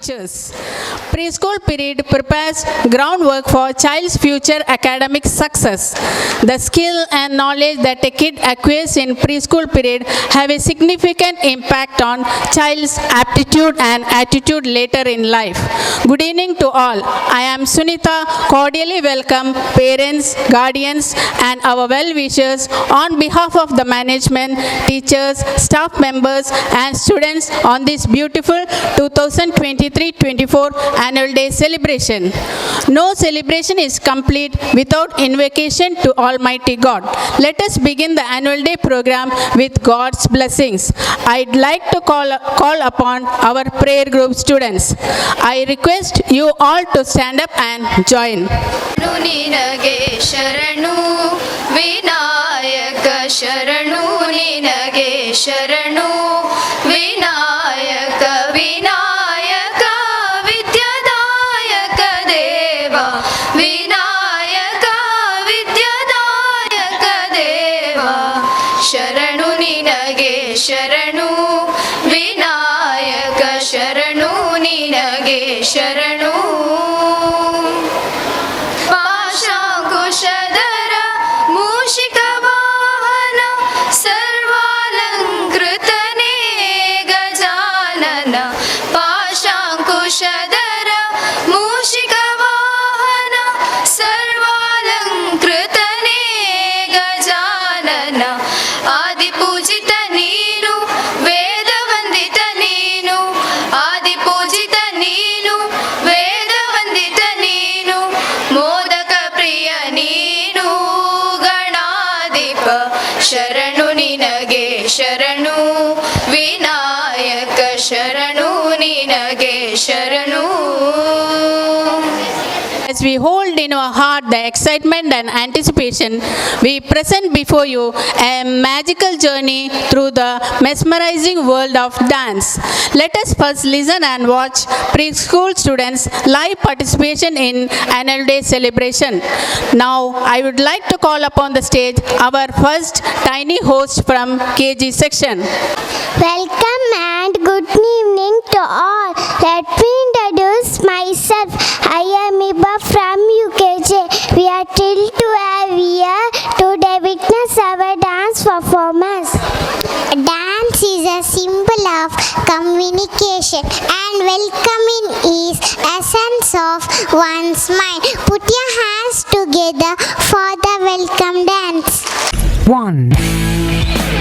teachers. Preschool period prepares groundwork for child's future academic success. The skill and knowledge that a kid acquires in preschool period have a significant impact on child's aptitude and attitude later in life. Good evening to all. I am Sunita. Cordially welcome parents, guardians, and our well-wishers on behalf of the management, teachers, staff members, and students on this beautiful 2023-24 Annual Day celebration. No celebration is complete without invocation to Almighty God. Let us begin the Annual Day program with God's blessings. I'd like to call upon our prayer group students. I request you all to stand up and join. ನಿನಗೆ ಶರಣು ವಿನಾಯಕ ಶರಣು ನಿನಗೆ ಶರಣು ವಿನಾಯಕ ವಿನಾಯಕ ವಿದ್ಯಾದಾಯಕ ದೇವ ವಿನಾಯಕ ವಿದ್ಯಾದಾಯಕ ದೇವ ಶರಣು ನಿನಗೆ ಶರಣು ವಿನಾಯಕ ಶರಣು ನಿನಗೆ ಶರಣು ಪಾಶಾಂಕುಶಧರ ಮೂಷಿಕ ವಾಹನ ಸರ್ವಾಲಂಕೃತನೇ ಗಜಾನನ ಪಾಶಾಂಕುಶಧರ ಮೂಷಿಕ ವಾಹನ ಸರ್ವಾಲಂಕೃತನೇ ಗಜಾನನ ಆದಿಪೂಜಿತ ನೀನು ವೇದವಂದಿತ ನೀನು ಆದಿಪೂಜಿತ ನೀನು ವೇದವಂದಿತ ನೀನು ಮೋದಕ ಪ್ರಿಯ ನೀನು ಗಣಾಧಿಪ ಶರಣು ನಿನಗೆ ಶರಣು ವಿನಾಯಕ ಶರಣು ನಿನಗೆ ಶರಣು. As we hold in our heart the excitement and anticipation, we present before you a magical journey through the mesmerizing world of dance. Let us first listen and watch preschool students' live participation in Annual Day celebration. Now, I would like to call upon the stage our first tiny host from KG section. Welcome and good evening to all. Let me introduce myself. I am Iba from UKJ. We are thrilled to have here today witness our dance performance. Dance is a symbol of communication and welcoming is essence of one's mind. Put your hands together for the welcome dance. 1.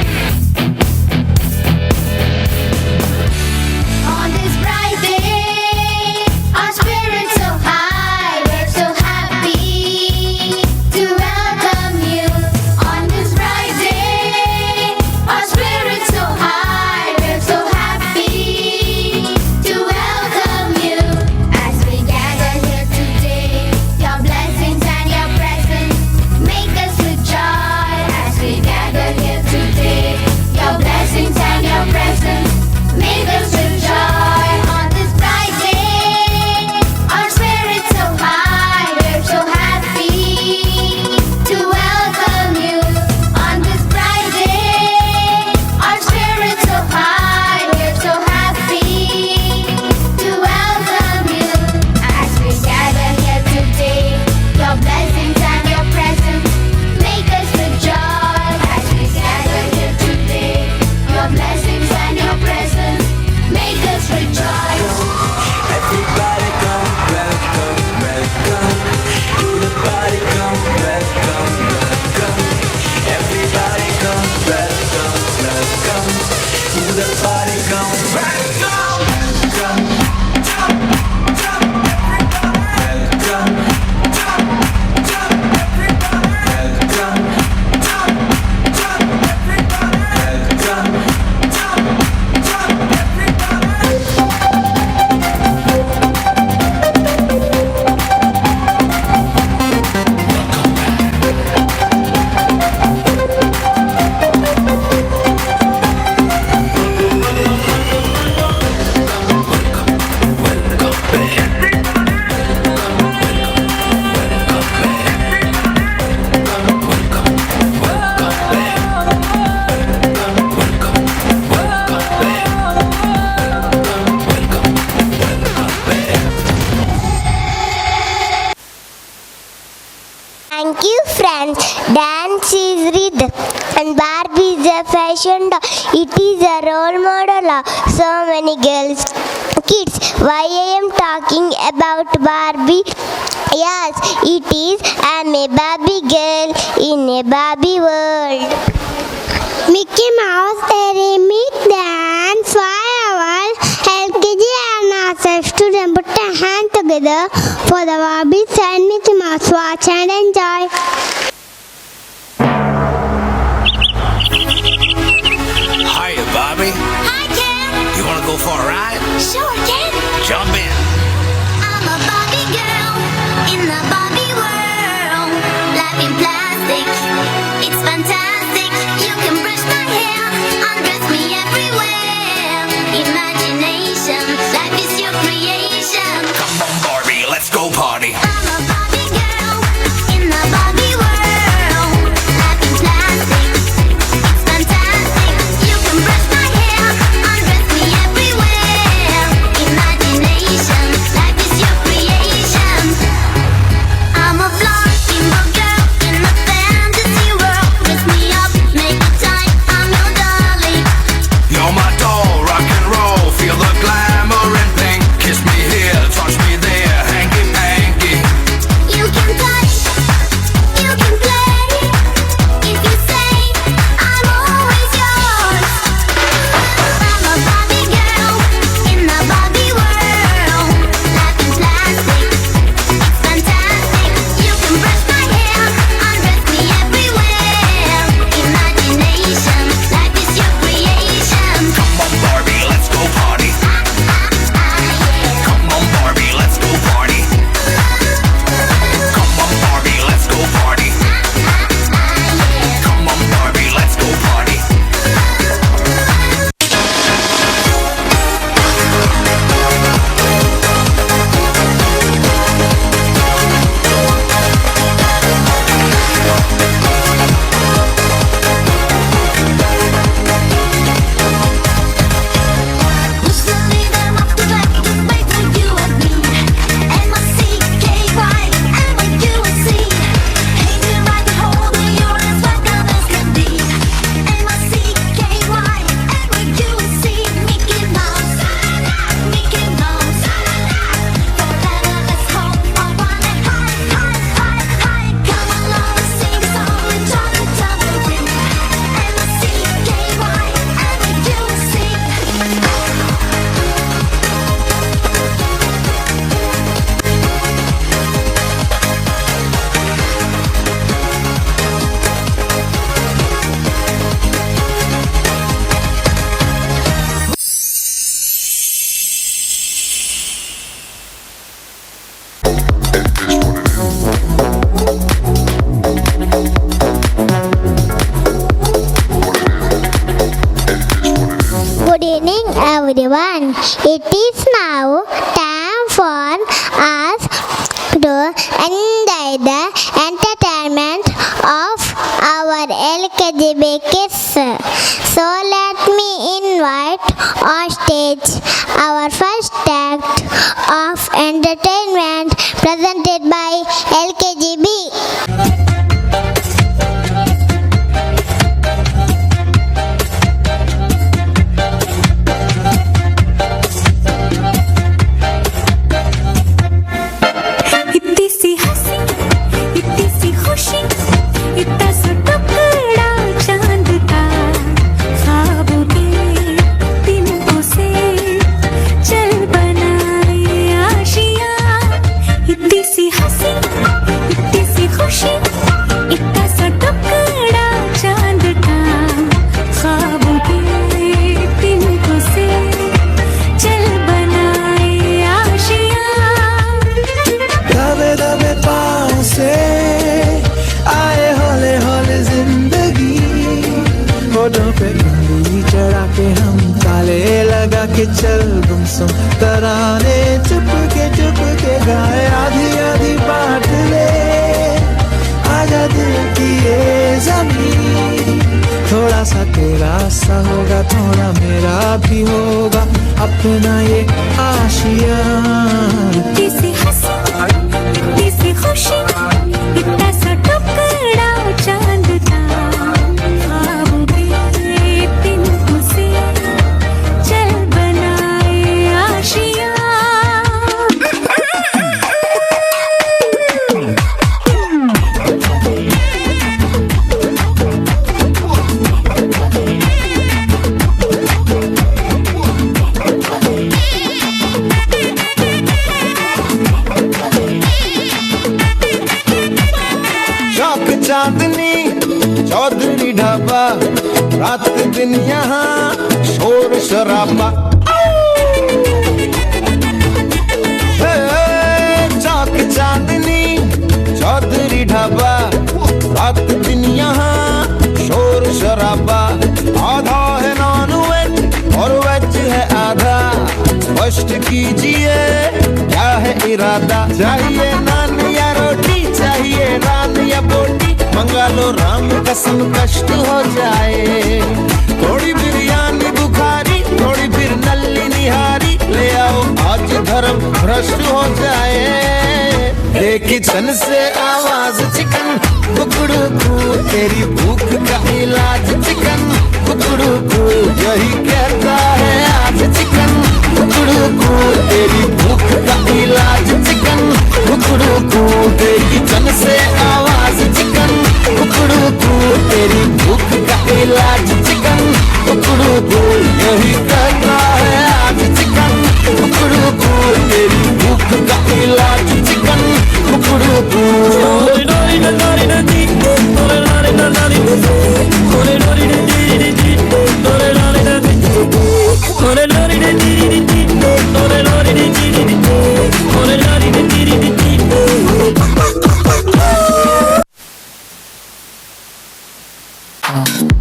On this bright day, our spirits so high, we're so happy to welcome you. On this bright day, our spirits so high, we're so happy to welcome you. As we gather here today, your blessings and your presence make us with joy. As we gather friends, dance is rhythm and Barbie is a fashion doll. It is a role model of so many girls, kids. Why I am talking about Barbie? Yes, it is. I'm a Barbie girl in a Barbie world. Mickey Mouse, a remix dance for our LKG and our students. Put a hand together for the Barbies and Mickey Mouse. Watch and enjoy. Hiya, Bobby. Hi, Ken. You wanna go for a ride? Sure, Ken. Jump in. I'm a Barbie girl in the Barbie world. Life in plastic, it's fantastic. You can brush my hair, undress me everywhere. Imagination, life is your creation. Come on, Barbie, let's go party. I'm a Barbie girl in the Barbie world. Life in plastic, it's fantastic. You can brush my hair, undress me everywhere. Imagination, life is your creation. I'm a flying girl in the fantasy world. Dress me up, make it tight, I'm your dolly. You're my doll, rock and roll. Feel the glamour and pink. Kiss me here, touch me there. Hanky panky. You can touch, you can play. If you say, I'm always yours. I'm a Barbie girl in the Barbie world. Life in plastic, it's fantastic. You can brush my hair, undress me everywhere. Imagination, life is your creation. Come on, Barbie, let's go party. Come on, Barbie, let's go party. Come on, Barbie, let's go party. Come on, Barbie, let's go party. Who's the leader of the black to fight for you and me? M-I-C-K-Y, M-I-U-S-C. Hanging by the hole in your eyes, what dumb as can be. M-I-C-K-Y, M-I-U-S-C. Mickey Mouse, Mickey Mouse. Forever let's hold on one and high, high, high, high. Come along and sing a song and jump and tambourine. M-I-C-K-Y, M-I-U-S-C. Good evening, everyone. It is now time for us to enjoy the entertainment of our LKGB kids. So let me invite on stage our first act of entertainment presented by LKGB. इतनी सी हंसी, इतनी सी खुशी, इतना सा टुकड़ा चांद का, ख्वाबों के दिनों से चल बनाए आशियाँ। इतनी सी हंसी, इतनी सी खुशी, इतना सा टुकड़ा चांद का, ख्वाबों के दिनों से चल बनाए आशियाँ। दबे दबे पाँव से आए हौले हौले जिंदगी, होठों पे उंगली चढ़ा के हम ताले लगा के चल गुमसुम तराने चुप के गाए आधी आधी बात ले। आजा दिल की ये जमीन, थोड़ा सा तेरा सा होगा, थोड़ा मेरा भी होगा, अपना ये आशियाँ। इतनी सी हंसी, इतनी सी खुशी, इतना सा टुकड़ा चौधरी ढाबा, रात दिन यहाँ शोर शराबा। चाक चांदनी चौधरी ढाबा, रात दिन यहाँ शोर शराबा। आधा है नॉन वेज और वेज है आधा, स्पष्ट कीजिए क्या है इरादा। चाहिए नान या रोटी, चाहिए नान या बोटी, मंगा लो राम कसम कष्ट हो जाए। थोड़ी बिरयानी बुखारी, थोड़ी फिर नल्ली निहारी, ले आओ आज धर्म भ्रष्ट हो जाए। किचन से आवाज चिकन कुकड़ू कू, तेरी भूख का इलाज चिकन कुकड़ू कू, यही कहता है आज चिकन कुकड़ू कू, तेरी भूख का इलाज चिकन कुकड़ू कू। तेरी किचन से आवाज चिकन कुकड़ू कू, तेरी भूख का इलाज चिकन कुकड़ू कू, यही कहता है आज चिकन कुकड़ू कू, तेरी भूख का इलाज चिकन कुकड़ू कू।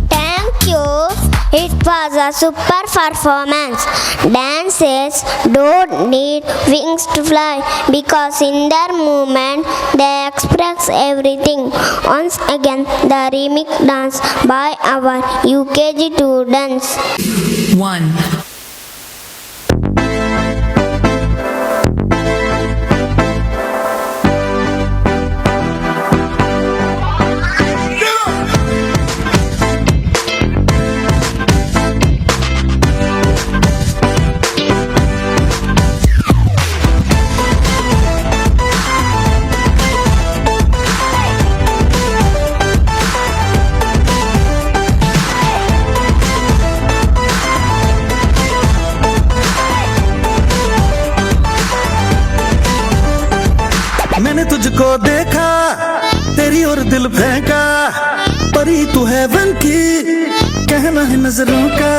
Thank you. It was a super performance. Dancers don't need wings to fly because in their movement they express everything. Once again, the remix dance by our UKG students. 1. मैंने तुझको देखा, तेरी ओर दिल फेंका, परी तू है वन की, कहना है नजरों का।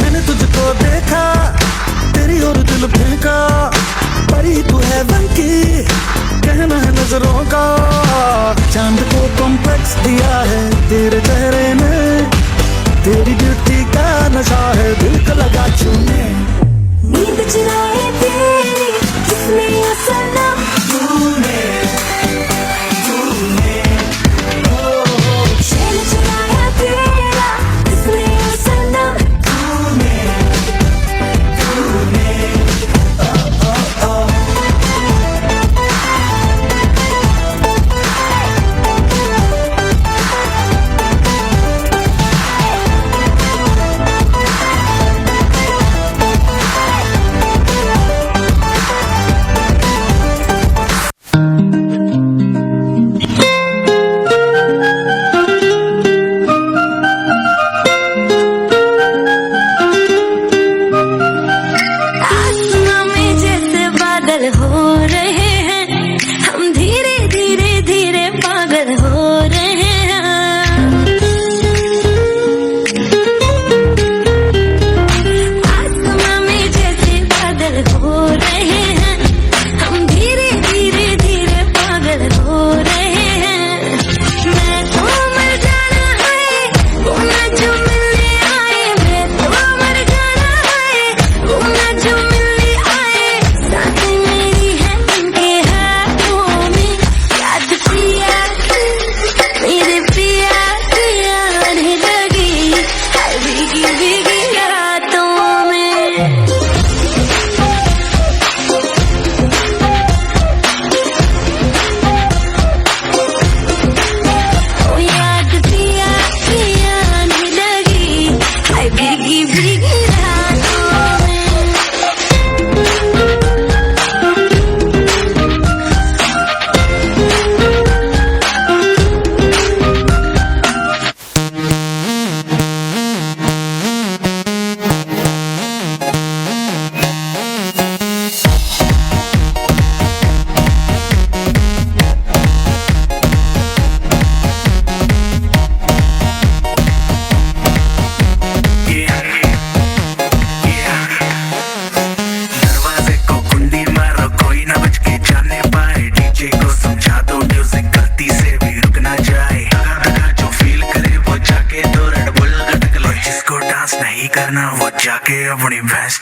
मैंने तुझको देखा, तेरी ओर दिल फेंका, परी तू है वन की, कहना है नजरों का। चांद को कॉम्प्लेक्स दिया है तेरे चेहरे ने, तेरी ब्यूटी का नशा है दिल को लगा छूने। नींद चुराए तेरी किसने ये सनम, चैन चुराया तेरा किसने ये सनम।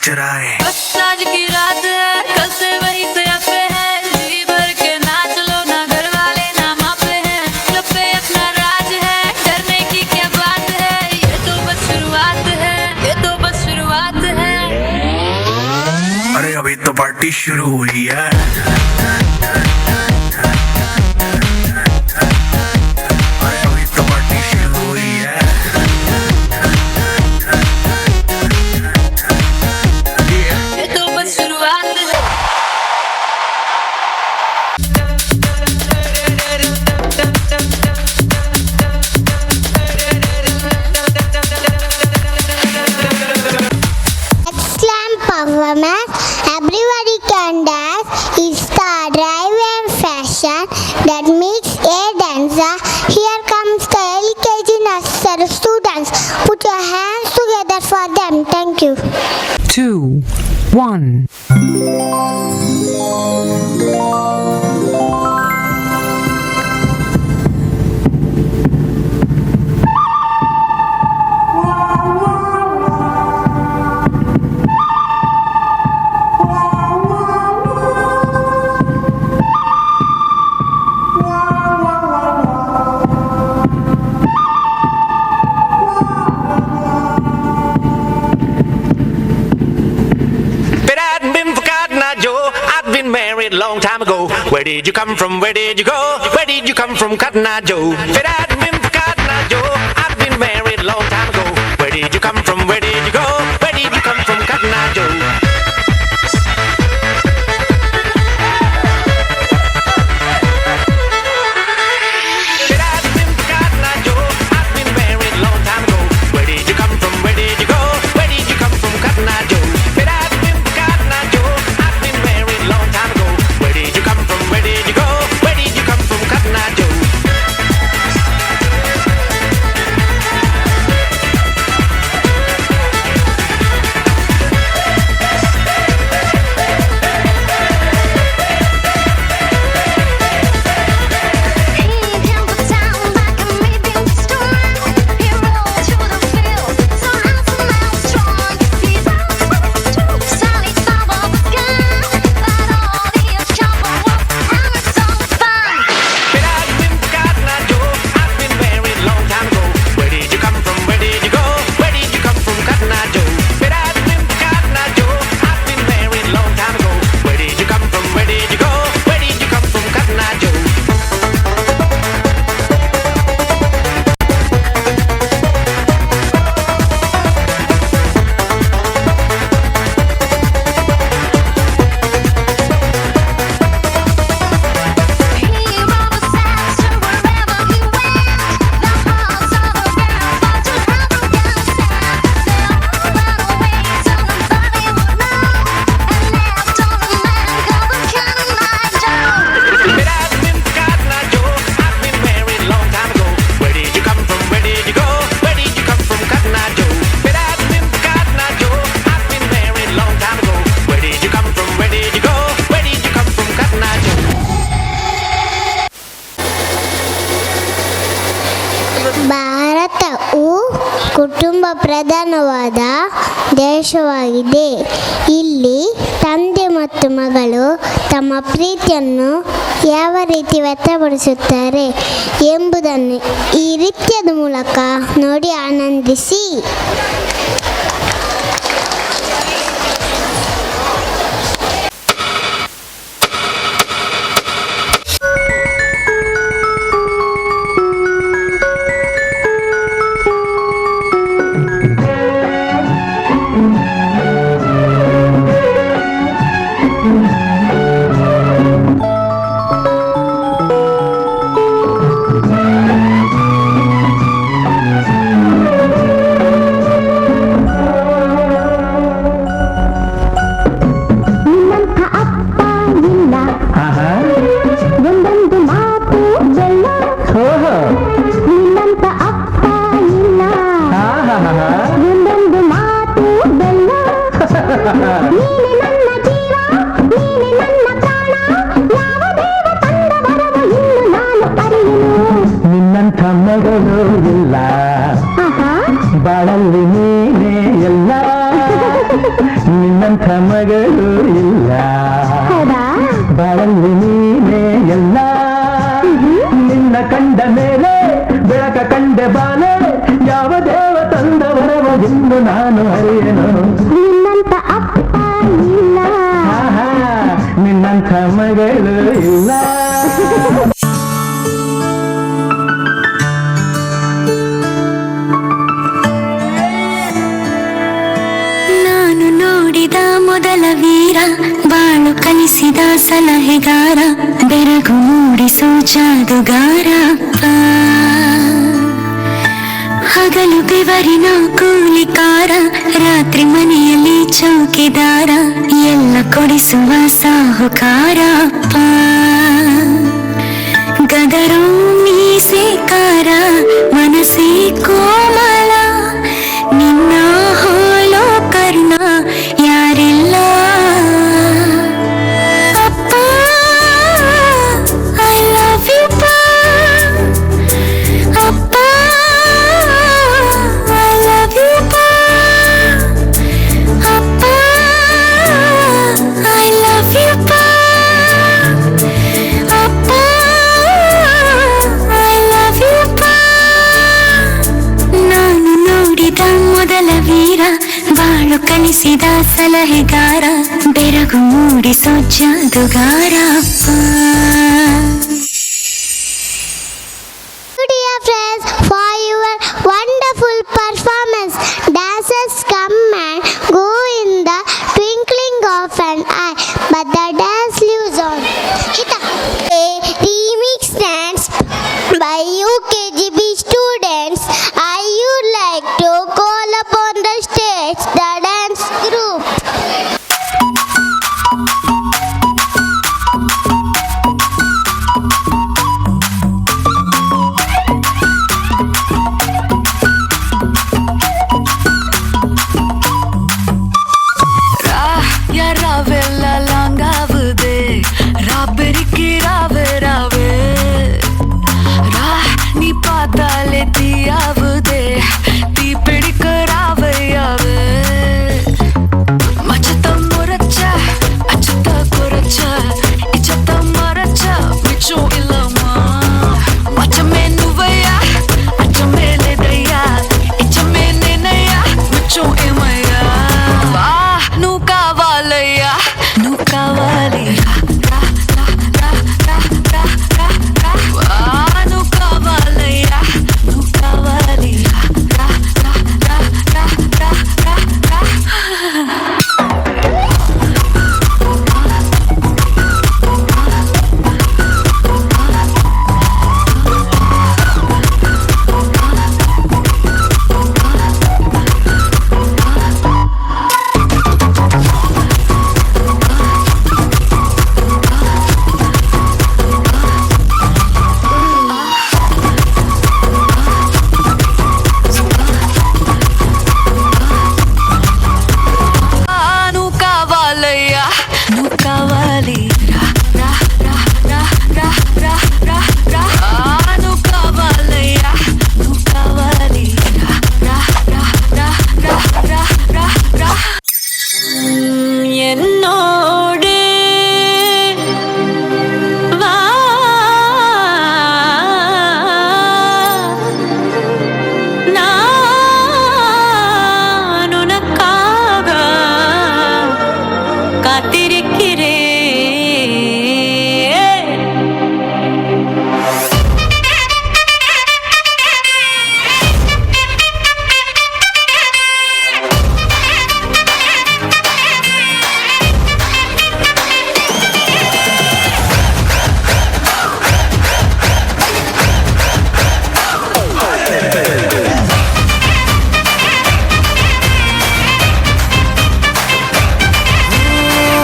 चराए। बस आज की रात है, कल से वही पे है, जी भर के नाच लो ना, घर वाले ना मापे हैं, लब पे अपना राज है, डरने की क्या बात है, ये तो बस शुरुआत है, ये तो बस शुरुआत है। अरे अभी तो पार्टी शुरू हुई है। अरे अभी तो पार्टी शुरू हुई है। ये तो बस शुरुआत है। Excellent performance. Everybody can dance. It's the drive and fashion that makes a dancer. Here comes the LKG nursery students. Put your hands together for them. Thank you. 2, 1. But I hadn't been forgotten, I Joe. I'd been married a long time ago. Where did you come from? Where did you go? Where did you come from, Cotton Eye Joe? But I hadn't been forgotten, I Joe. I'd been married a long time ago. Where did you come from? Where did you go? Where did you come from, Cotton Eye Joe? But I hadn't been forgotten, I Joe. I'd been married a long time ago. Where did you come from? Where did you go? Where did you come from, Cotton Eye Joe? But I hadn't been forgotten, I Joe. I'd been married a long time ago. Where did you come from? Where did you go? Where did you come from, Cotton Eye Joe? But I hadn't been forgotten, I Joe. I'd been married a long time ago. Where did you come from? Where did you go? Where did you come from, Cotton Eye Joe? But I hadn't been forgotten, I Joe. I'd been married a long time ago. Where did you come from? Where did you go? Where did you come from, Cotton Eye Joe? But I hadn't been forgotten, I Joe. I'd been married a long time ago. Where did you come from? Where did you go? Where did you come from, Cotton Eye Joe? But I hadn't been forgotten, I Joe. I'd been married a long time ago. Where did you come from? Where did you go? Where did you come from, Cotton Eye Joe? ಭಾರತವು ಕುಟುಂಬ ಪ್ರಧಾನವಾದ ದೇಶವಾಗಿದೆ. ಇಲ್ಲಿ ತಂದೆ ಮತ್ತು ಮಗಳು ತಮ್ಮ ಪ್ರೀತಿಯನ್ನು ಯಾವ ರೀತಿ ವ್ಯಕ್ತಪಡಿಸುತ್ತಾರೆ ಎಂಬುದನ್ನು ಈ ನೃತ್ಯದ ಮೂಲಕ ನೋಡಿ ಆನಂದಿಸಿ. ನಿನ್ನಂಥ ಮಗಳು ಇಲ್ಲ ಬಾಳಲ್ಲಿ ನೀನೇ ಎಲ್ಲ ನಿನ್ನ ಕಂಡ ಮೇಲೆ ಬೆಳಕ ಕಂಡೆ ಬಾಲೆ ಯಾವ ದೇವ ತಂದ ವರವ ಎಂದು ನಾನು ಅರಿಯನು ನಿನ್ನಂತ ಅಪ್ಪ ಇಲ್ಲ ನಿನ್ನಂಥ ಮಗಳು ಇಲ್ಲ ನಾನು ನೋಡಿದ ಮೊದಲ ವೀರ ಬಾಳು ಕಲಿಸಿದ ಸಲಹೆಗಾರ ಬೆರಗು ಮೂಡಿಸೋ ಜಾದುಗಾರ ಹಗಲು ಬೆವರಿನ ಕೂಲಿಕಾರ ರಾತ್ರಿ ಮನೆಯಲ್ಲಿ ಚೌಕಿದಾರ ಎಲ್ಲ ಕೊಡಿಸುವ ಸಾಹುಕಾರ ಗದರೋ ಮೀಸೆಕಾರ ಮನಸ್ಸೇ ಕೋಮಲ ನಿನ್ನ ಹೋಲೋ ಕರ್ಣ ಯಾರಿಲ್ಲ ಅಪ್ಪ ಐ ಲವ್ ಯು ಅಪ್ಪ ಐ ಲವ್ ಯು ಅಪ್ಪ ಐ ಲವ್ ಯು ಅಪ್ಪ ಐ ಲವ್ ಯು ನಾನು ನೋಡಿದ ಮೊದಲ ವೀರ ಬಾಳು ಕಲಿಸಿದ ಸಲಹೆಗಾರ ಬೆರಗು ಮೂಡಿಸೋ ಜಾದುಗಾರ Dear friends, for your wonderful performance, dancers come and go in the twinkling of an eye, but the dance lives on. A remix dance by UKGB students. I would like to call upon the stage the dance group. ಯಾರಾವೆಲ್ಲ ಲಾಂಗಾವುದೇ ರಾಬೆರಿಕೆ ರಾವೆ ರಾವೆ ರಾ ನೀ ಪಾತಾಲೆ ತೀಯಾವುದೇ ತೀ ಪಿಡಿಕ ರಾವೆ ಯಾವೆ ಮಚತ ಮೊರಚ ಅಚತ ಕೊರಚ ಇಚತ ಮರಚ ಮಿಚೋ ಇಲ್ಲಮ್ಮ ಮಚಮೆ ನುವಯ್ಯ ಅಚಮೆ ಲೆದಯ್ಯ ಇಚಮೆ ನೆನಯ್ಯ ಮಿಚೋ ಎಮಯ್ಯ నువ్వు కావాలయ్యా నువ్వు కావాలి నువ్వు కావాలయ్యా నువ్వు కావాలి నువ్వు కావాలయ్యా నువ్వు కావాలి నువ్వు కావాలయ్యా నువ్వు కావాలి என்னோடு வா நான் உனக்காக காத்திருக்கிறேன்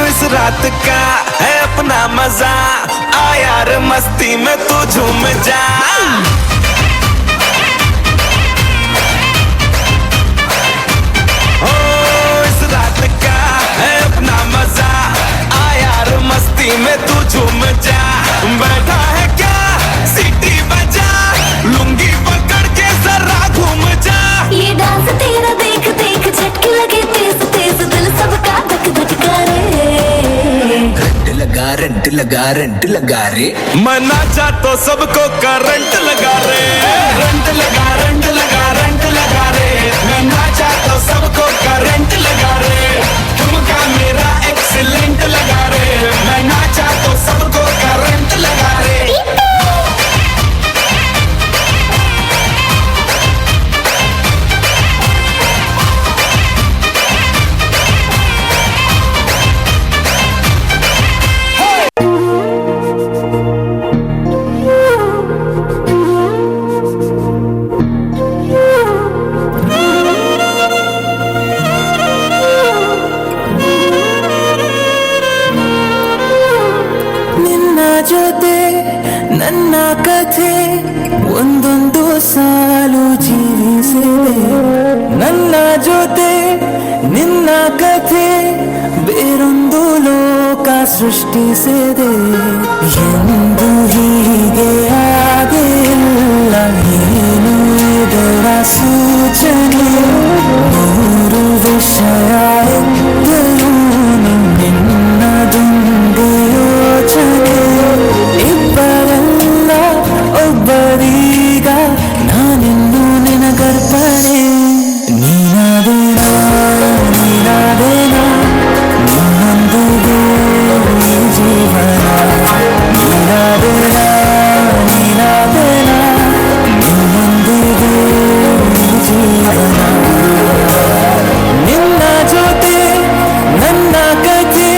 इस रात का है अपना मजा आ यार मस्ती में तू झूम जा ओ इस रात का है अपना मजा आ यार मस्ती में तू झूम जा बैठा है क्या सीटी बजा लुंगी पकड़ के जरा घूम जा ये डांस तेरा देख देख झटके लगे तेज तेज दिल सबका धक धक रेंट लगा रे। मैं नाचा तो सबको करंट लगा रे। रेंट लगा रेंट लगा रेंट लगा रे। मैं नाचा तो सबको करंट लगा रे। ठुमका मेरा एक्सीलेंट लगा रे। मैं नाचा तो सबको करंट लगा रे। ನಿನ್ನ ಜೊತೆ ನನ್ನ ಕಥೆ ಒಂದೊಂದು ಸಾಲು ಜೀವಿಸಿದೆ. ನನ್ನ ಜೊತೆ ನಿನ್ನ ಕಥೆ ಬೇರೊಂದು ಲೋಕ ಸೃಷ್ಟಿಸಿದೆ. ಎಂದು ಹೀಗೆ ಆಗಿಲ್ಲ ಏನು ಇದರ ಸೂಚನೆ. ನೂರು ವಿಷಯ ಎಂದರೂ ನಿನ್ನದೊಂದು ಯೋಚನೆ. ಇಬ್ಬರಲ್ಲ ಒಬ್ಬರೀಗ ನಾನಿನ್ನು ನಿನಗರ್ಪಣೆ. ನೀನಾದೇನಾ ನೀನಾದೇನಾ ನಿನ್ನೊಂದಿಗೆ ಈ ಜೀವನ. ನೀನಾದೇನಾ ನೀನಾದೇನಾ ನಿನ್ನೊಂದಿಗೆ ಈ ಜೀವನ. ನಿನ್ನ ಜೊತೆ ನನ್ನ ಕಥೆ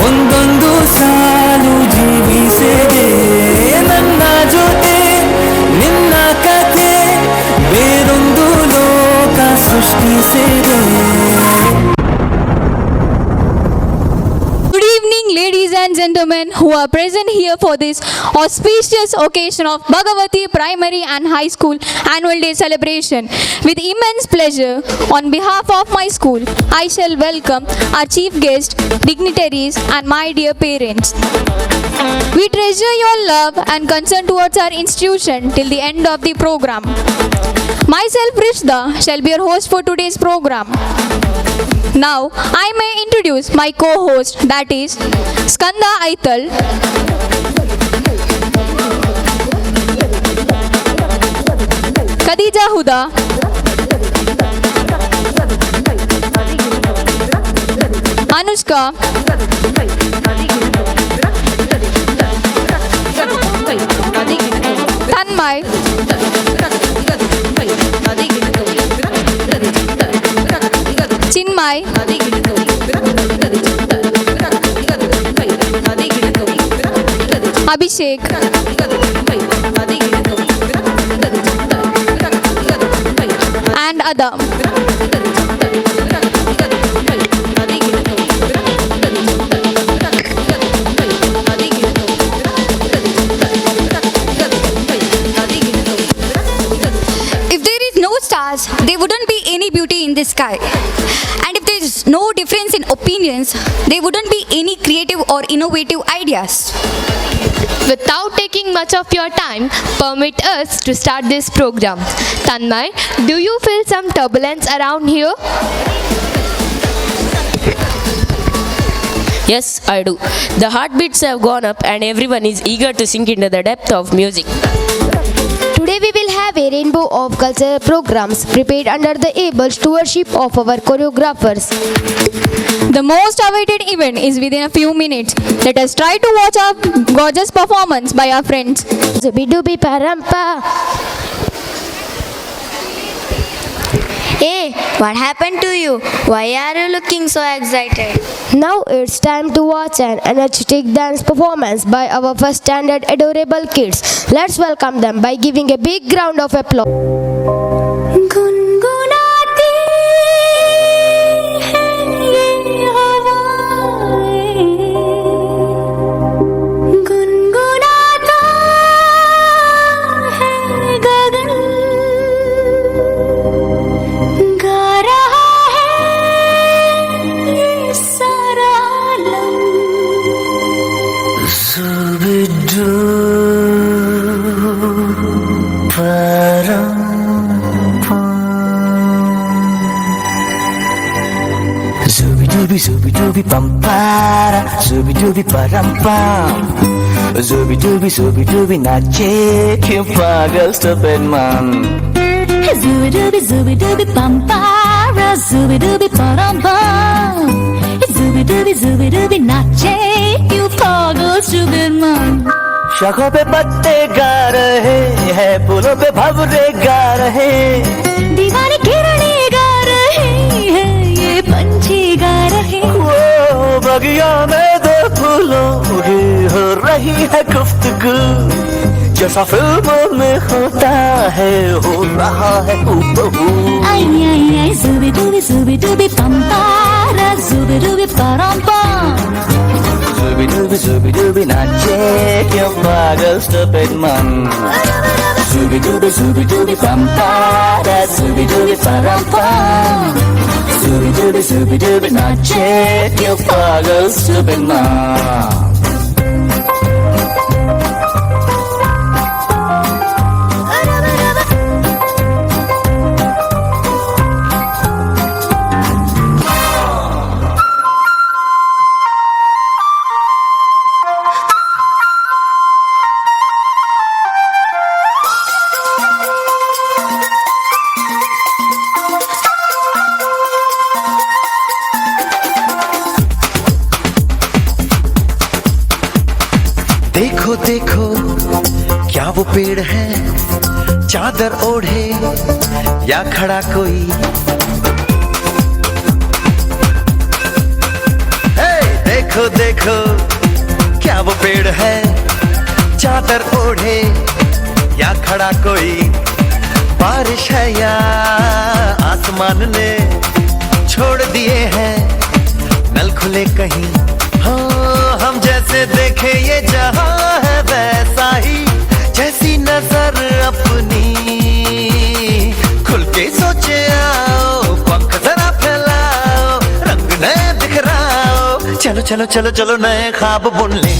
ಒಂದೊಂದು ಸಾಲು ಜೀವಿಸಿದೆ. ನನ್ನ ಜೊತೆ ನಿನ್ನ ಕಥೆ ಬೇರೊಂದು ಲೋಕ ಸೃಷ್ಟಿಸಿದೆ. Good evening, ladies and gentlemen who are present here for this auspicious occasion of Bhagavati Primary and High School Annual Day celebration. With immense pleasure, on behalf of my school, I shall welcome our chief guest, dignitaries, and my dear parents. We treasure your love and concern towards our institution till the end of the program. Myself, Rishda, shall be your host for today's program. Now, I may introduce my co-host, that is Skanda Aital, Khadija Huda, Anushka, Tanmay, Chinmay, Abhishek, and Adam. If there is no stars, there wouldn't be any beauty in the sky. And if there is no difference in opinions, there wouldn't be any creative or innovative ideas. Without taking much of your time, permit us to start this program. Tanmay, do you feel some turbulence around here? Yes, I do. The heartbeats have gone up and everyone is eager to sink into the depth of music. Today we will have a rainbow of cultural programs prepared under the able stewardship of our choreographers. The most awaited event is within a few minutes. Let us try to watch our gorgeous performance by our friends. Zubidubi parampa. Hey, what happened to you? Why are you looking so excited? Now it's time to watch an energetic dance performance by our first standard adorable kids. Let's welcome them by giving a big round of applause. Zooby dooby pampa. para, zubi dubi parampam, zubi dubi nache, क्यों पागल stupid man. Zubi dubi pampara, zubi dubi parampam. Zubi dubi nache, you pagal stupid man. शाखों पे पत्ते गा रहे हैं, फूलों पे भंवरे गा रहे, दीवानी किरणें गा रहे हैं, ये पंछी गा रहे। वो बगिया में दो फूलों की हो रही है गुफ्तगू, जैसा फिल्मों में होता है हो रहा है हूबहू। आई आई आई zubi dubi pampara, zubi dubi parampam. Zubi dubi nache, क्यों पागल stupid man. Zubi dubi pampara, zubi dubi parampam. Zubi dubi nache, क्यों पागल stupid man. देखो देखो क्या वो पेड़ है, चादर ओढ़े या खड़ा कोई। हे देखो देखो क्या वो पेड़ है, चादर ओढ़े या खड़ा कोई। बारिश है या आसमान ने छोड़ दिए हैं नल खुले कहीं। हाँ हम जैसे देखे ये जहां है वैसा ही, जैसी नजर अपनी खुल के सोचे आओ, पंख जरा फैलाओ, रंग नए बिखराओ, चलो चलो चलो चलो नए ख्वाब बुन ले।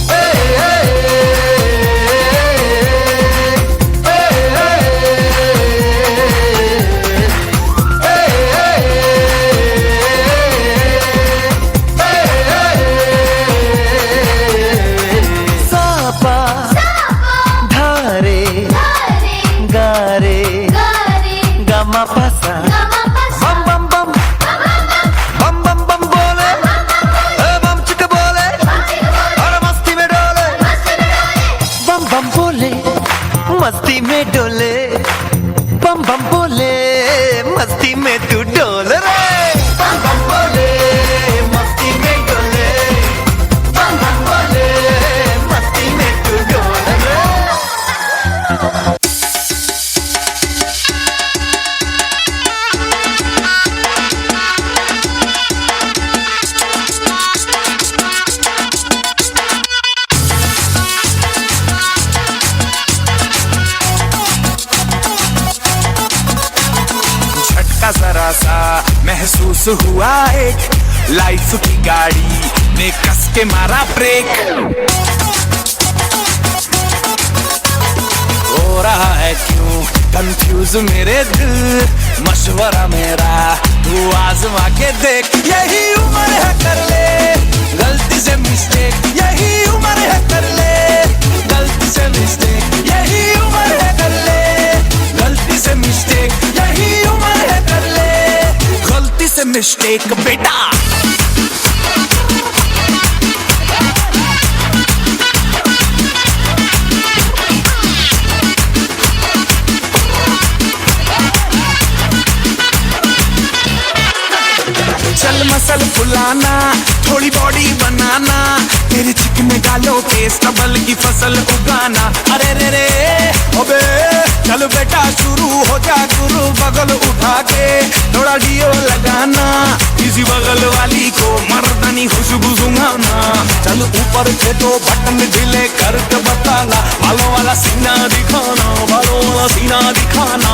मस्ती में डोले बम बम बोले, मस्ती में तू डोल रे। बम बम बोले मस्ती में डोले, बम बम बोले मस्ती में तू डोल रे। जरा सा महसूस हुआ एक, लाइफ की गाड़ी ने कस के मारा ब्रेक। हो रहा है क्यों कंफ्यूज मेरे दिल, मशवरा मेरा तू आजमा के देख। यही उम्र है कर ले गलती से मिस्टेक, यही उम्र है कर ले गलती से मिस्टेक, यही उम्र है कर ले गलती से मिस्टेक, यही उम्र है कर ले गलती से मिस्टेक बेटा। चल मसल फुलाना, थोड़ी बॉडी बनाना, तेरे चिकने गालों पे स्टबल की फसल उगाना। अरे रे रे ओबे चल बेटा शुरू हो जा गुरु, बगल उठा के थोड़ा डियो लगाना, किसी बगल वाली को मर्दानी खुशबू सुंघाना। चल ऊपर से तो बटन ढीले करके बताना, बालों वाला सीना दिखाना, बालों वाला सीना दिखाना।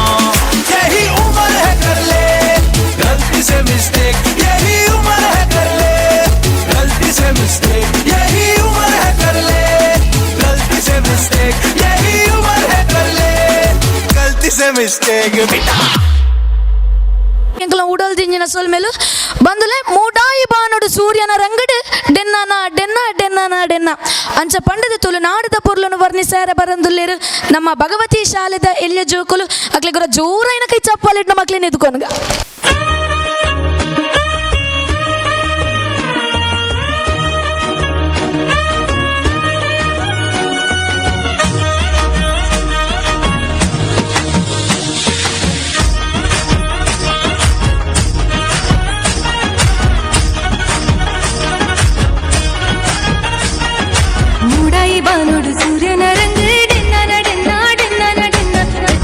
यही उम्र है कर ले गलती से मिस्टेक, यही उम्र है कर ले गलती से मिस्टेक, यही उम्र है कर ले गलती से मिस्टेक, यही उम्र है कर ले गलती से मिस्टेक बेटा। ಎಂಕಲ ಉಡಲ್ ದಿಂಜಿನ ಸೊಲ್ಮೆಲು ಬಂದುಲೆ ಮೂಡಾಯಿ ಬಾನುಡು ಸೂರ್ಯನ ರಂಗಡು ಡೆನ್ನನ ಡೆನ್ನ ಡೆನ್ನನ ಡೆನ್ನ ಅಂಚ ಪಂಡದ ತುಲು ನಾಡದ ಪೊರ್ಲನ್ನು ವರ್ಣಿಸ್ಯಾರ ಬರಂದುಲ್ಲೇರು ನಮ್ಮ ಭಗವತಿ ಶಾಲೆದ ಎಲ್ಲಿಯ ಜೋಕುಲು ಅಕ್ಲಿಗರ ಜೋರೈನ ಕೈ ಚಪ್ಪಾಲಿಟ್ಟು ಮಕ್ಳಿನ ಎದ್ಕೊನ್ಗ ಬಾನುಡು ಸೂರ್ಯನ ರಂಗ ಡೆನ್ನನ ಡೆನ್ನ ಡೆನ್ನನ ಡೆನ್ನ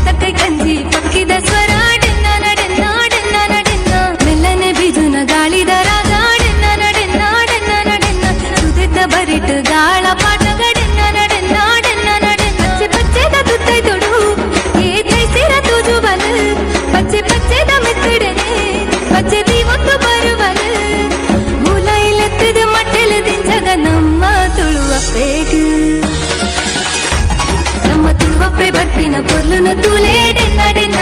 ತಕ್ಕೈ ಕಂಜಿ ಪಕ್ಕಿದ ಸ್ವರ ಡೆನ್ನನ ಡೆನ್ನ ಡೆನ್ನನ ಡೆನ್ನ ಮೆಲ್ಲನೆ ಬಿದುನ ಗಾಳಿದ ರಾಗ ಡೆನ್ನನ ಡೆನ್ನ ಡೆನ್ನನ ಡೆನ್ನ ಸುದಿದ್ದ ಬರಿಟ್ ಗಾಳ ಪಾಠಗ ಡೆನ್ನನ ಡೆನ್ನ ಡೆನ್ನನ ಡೆನ್ನ ಪಚ್ಚೆ ಪಚ್ಚೆದ ತುತ್ತೈ ತೊಡು ಏ ತೈಸಿರ ತುಜು ಬಲು ಪಚ್ಚೆ ಪಚ್ಚೆದ ಮೆತ್ತುಡೆನೆ ಪಚ್ಚೆ ದೀವತ್ತು ಬರುವಲು ಮೂಲ ಇಲೆತ್ತದ ಮಟ್ಟೆಲು ದಿಂಜಗ ನಮ್ಮ ತುಳುವ ಪೇಟು ನಮ್ಮ ತುಳುವಪ್ಪೆ ಬರ್ಪಿನ ಪೊರ್ಲುನ ತೂಲೆ ಡೆನ್ನ ಡೆನ್ನ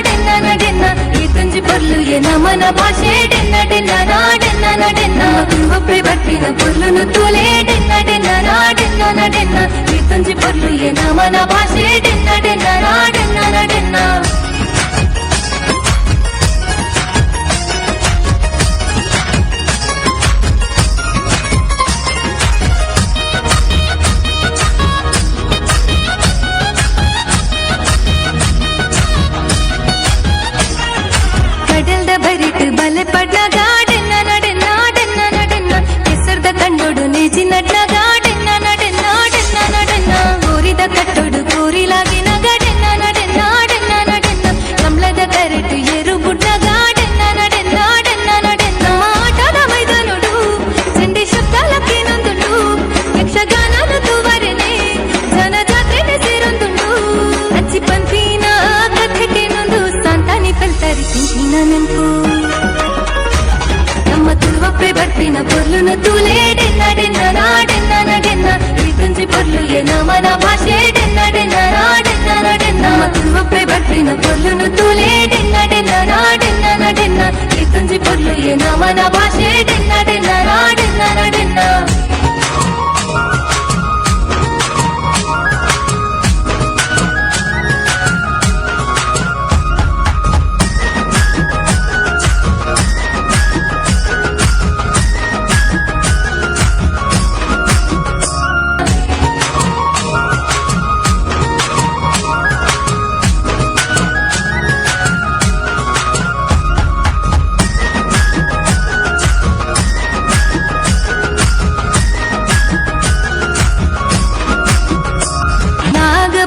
ಡೆನ್ನನ ಡೆನ್ನ ಈ ತಂಜಿ ಪೊರ್ಲು ಎ ನಮನ ಭಾಷೆ ಡೆನ್ನ ಡೆನ್ನ ಡೆನ್ನನ ಡೆನ್ನ ತುಳುವಪ್ಪೆ ಬರ್ಪಿನ ಪೊರ್ಲುನ ತೂಲೆ ಡೆನ್ನ ಡೆನ್ನ ಡೆನ್ನನ ಡೆನ್ನ ಈ ತಂಜಿ ಪೊರ್ಲು ಎ ನಮನ ಭಾಷೆ ಡೆನ್ನ ಡೆನ್ನ ಡೆನ್ನನ ಡೆನ್ನ ಬರಿಟ್ ಬಲೆ ಪಡ್ನಾಗ ಡೆನ್ನನ ಡೆನ್ನ ಡೆನ್ನನ ಡೆನ್ನ ಕೆಸರ್ದ ಕಂಡೋಡು ನೇಜಿ ನಡ್ನಾಗ ಡೆನ್ನನ ಡೆನ್ನ ಡೆನ್ನನ ಡೆನ್ನ ಕೋರಿದ ಕಟ್ಟೋಡು ಕೋರಿಲಾಗಿನಾಗ ಡೆನ್ನನ ಡೆನ್ನ ಡೆನ್ನನ ಡೆನ್ನ ಕಮಲದ ಕರೆಟು ಏರು ಗುಡ್ಡಾಗ ಡೆನ್ನನ ಡೆನ್ನ ಡೆನ್ನನ ಡೆನ್ನ ಆಟದ ಮೈದಾನೋಡು ಚಂಡಿ ಶಬ್ದ ಲಕ್ಕೇನೊಂದುಂಡು ಯಕ್ಷಗಾನನ ತೂವರೆನೆ ಜನ ಜಾತ್ರೆಗೆ ಸೇರೊಂದುಂಡು ಅಚ್ಚಿ ಪಂಪಿನ ಕಥೆಟೇನೊಂದು ಸಂತಾನಿ ಫೆಲ್ತರಿ ತಿಂಚಿನ ನೆನ್ಪು ನಮ್ಮ ತುಳುವಪ್ಪೆ ಬರ್ಪಿನ ಪೊರ್ಲುನ ತೂಲೆ ಡೆನ್ನ ಡೆನ್ನ ಡೆನ್ನನ ಡೆನ್ನ ಈ ತುಂಜಿ ಪೊರ್ಲು ಎ ನಮನ ಭಾಷೆ ಡೆನ್ನ ಡೆನ್ನ ಡೆನ್ನನ ಡೆನ್ನ ನಮ್ಮ ತುಳುವಪ್ಪೆ ಬರ್ಪಿನ ಪೊರ್ಲುನ ತೂಲೆ ಡೆನ್ನ ಡೆನ್ನ ಡೆನ್ನನ ಡೆನ್ನ ಈ ತುಂಜಿ ಪೊರ್ಲು ಎ ನಮನ ಭಾಷೆ ಡೆನ್ನ ಡೆನ್ನ ಡೆನ್ನನ ಡೆನ್ನ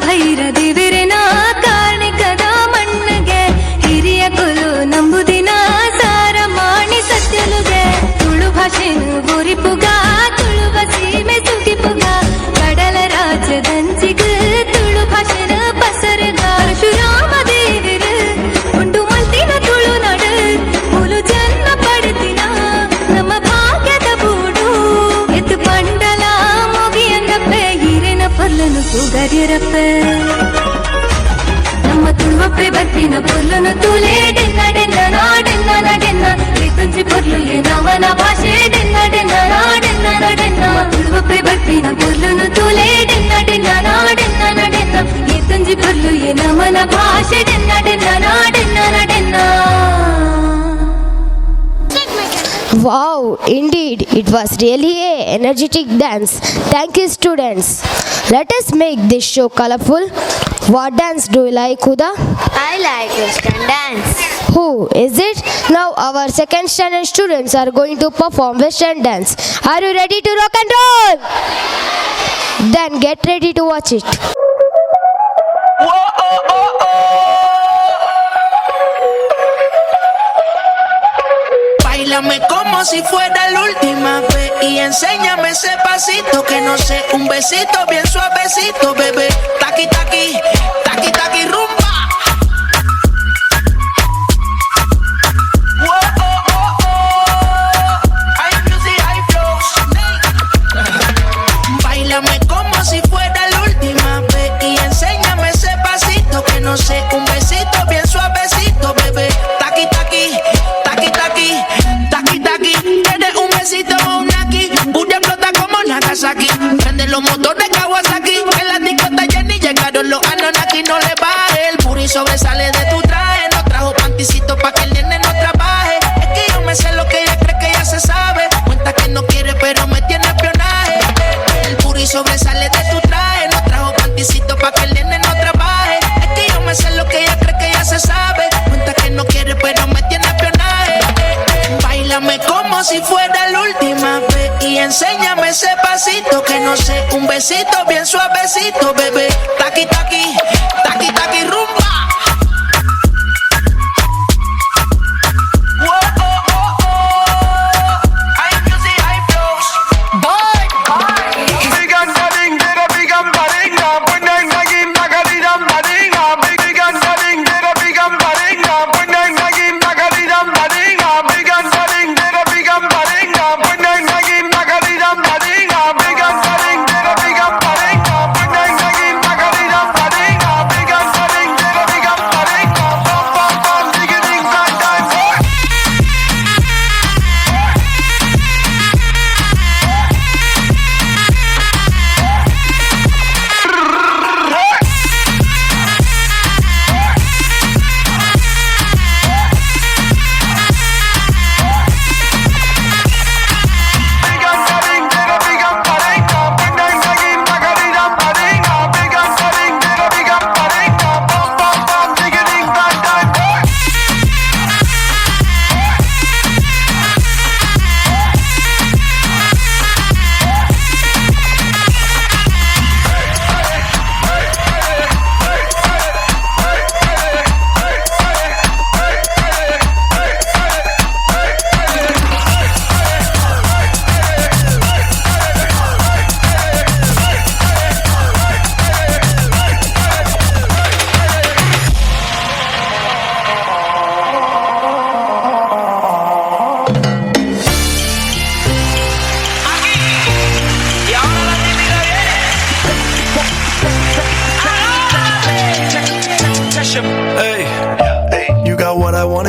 ಭೈರ ದೇವರನ ಕಾರ್ಣಿಕದ ಮಣ್ಣಗೆ ಹಿರಿಯ ಕುಲು ನಂಬುದಿನ ಸಾರ ಮಾಡಿ ಸತ್ಯಲುಗೆ ತುಳು ಭಾಷೆನು ಗೋರಿಪುಗ ತುಳುವ ಸೀಮೆ ಸುಟಿಪುಗ ಕಡಲ ರಾಜ್ಯದಂಚಿಗ ತುಳು ಭಾಷೆನ ಪಸರಗ ಪರಶುರಾಮ ದೇವರು ಉಂಟು ಮಲ್ತಿನ ತುಳು ನಡು ಮುಲು ಜನ್ಮ ಪಡೆದಿನ ನಮ್ಮ ಭಾಗ್ಯದ ಬೂಡು ಎತ್ತು ಪಂಡಲ ಮೊಗಿಯಂಗಪ್ಪೆ ಹಿರಿನ ಪೊಲ್ಲನು ಸುಗರ್ಯರಪ್ಪೆ ನಮ್ಮ ತುಳುವಪ್ಪೆ ಬರ್ಪಿನ ಪೊರ್ಲುನ ತೂಲೆ ಡೆನ್ನ ಡೆನ್ನ ಡೆನ್ನನ ಡೆನ್ನ ಈ ತುಂಜಿ ಪೊರ್ಲು ಎ ನಮನ ಭಾಷೆ ಡೆನ್ನ ಡೆನ್ನ ಡೆನ್ನನ ಡೆನ್ನ ತುಳುವಪ್ಪೆ ಬರ್ಪಿನ ಪೊರ್ಲುನ ತೂಲೆ ಡೆನ್ನ ಡೆನ್ನ ಡೆನ್ನನ ಡೆನ್ನ ಈ ತುಂಜಿ ಪೊರ್ಲು ಎ ನಮನ ಭಾಷೆ ಡೆನ್ನ ಡೆನ್ನ ಡೆನ್ನನ ಡೆನ್ನ Wow, indeed, it was really a energetic dance. Thank you, students. Let us make this show colorful. What dance do you like, Huda? I like Western dance. Who is it? Now our second standard students are going to perform Western dance. Are you ready to rock and roll? Then get ready to watch it. Báilame como si fuera la última vez y enséñame ese pasito que no sé, un besito bien suavecito, bebé. Taqui taqui, taqui taqui rumba. Báilame como si fuera la última vez y enséñame ese pasito que no sé, un besito bien suavecito, bebé. Taqui taqui. besito, bien suavecito, bebé. Taqui, taqui, taqui, taqui, rumba.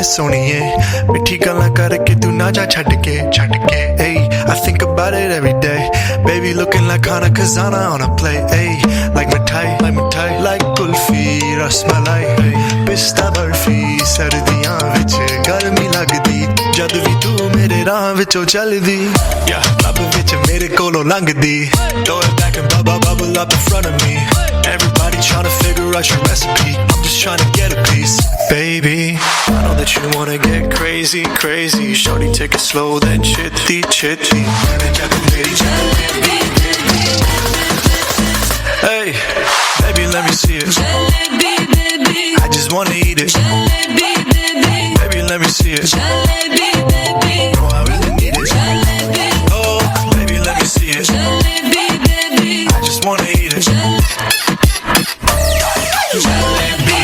सोनिए मिठी गल्लां करके तू ना जा छड़ के hey I think about it every day baby looking like Khana Khazana on a plate hey like mithai like kulfi rasmalai pista barfi sardiyan vich garmi lagdi jad vi tu mere raah vichon chaldi yeah lab vich mere kolo langdi throw it back and bubble up in front of me everybody trying to figure out your recipe I'm just trying to get a piece baby I know that you wanna get crazy shorty take it slow then chitty hey baby let me see it I just wanna eat it baby let me see it oh I really need it oh baby let me see it I just wanna eat it jalebi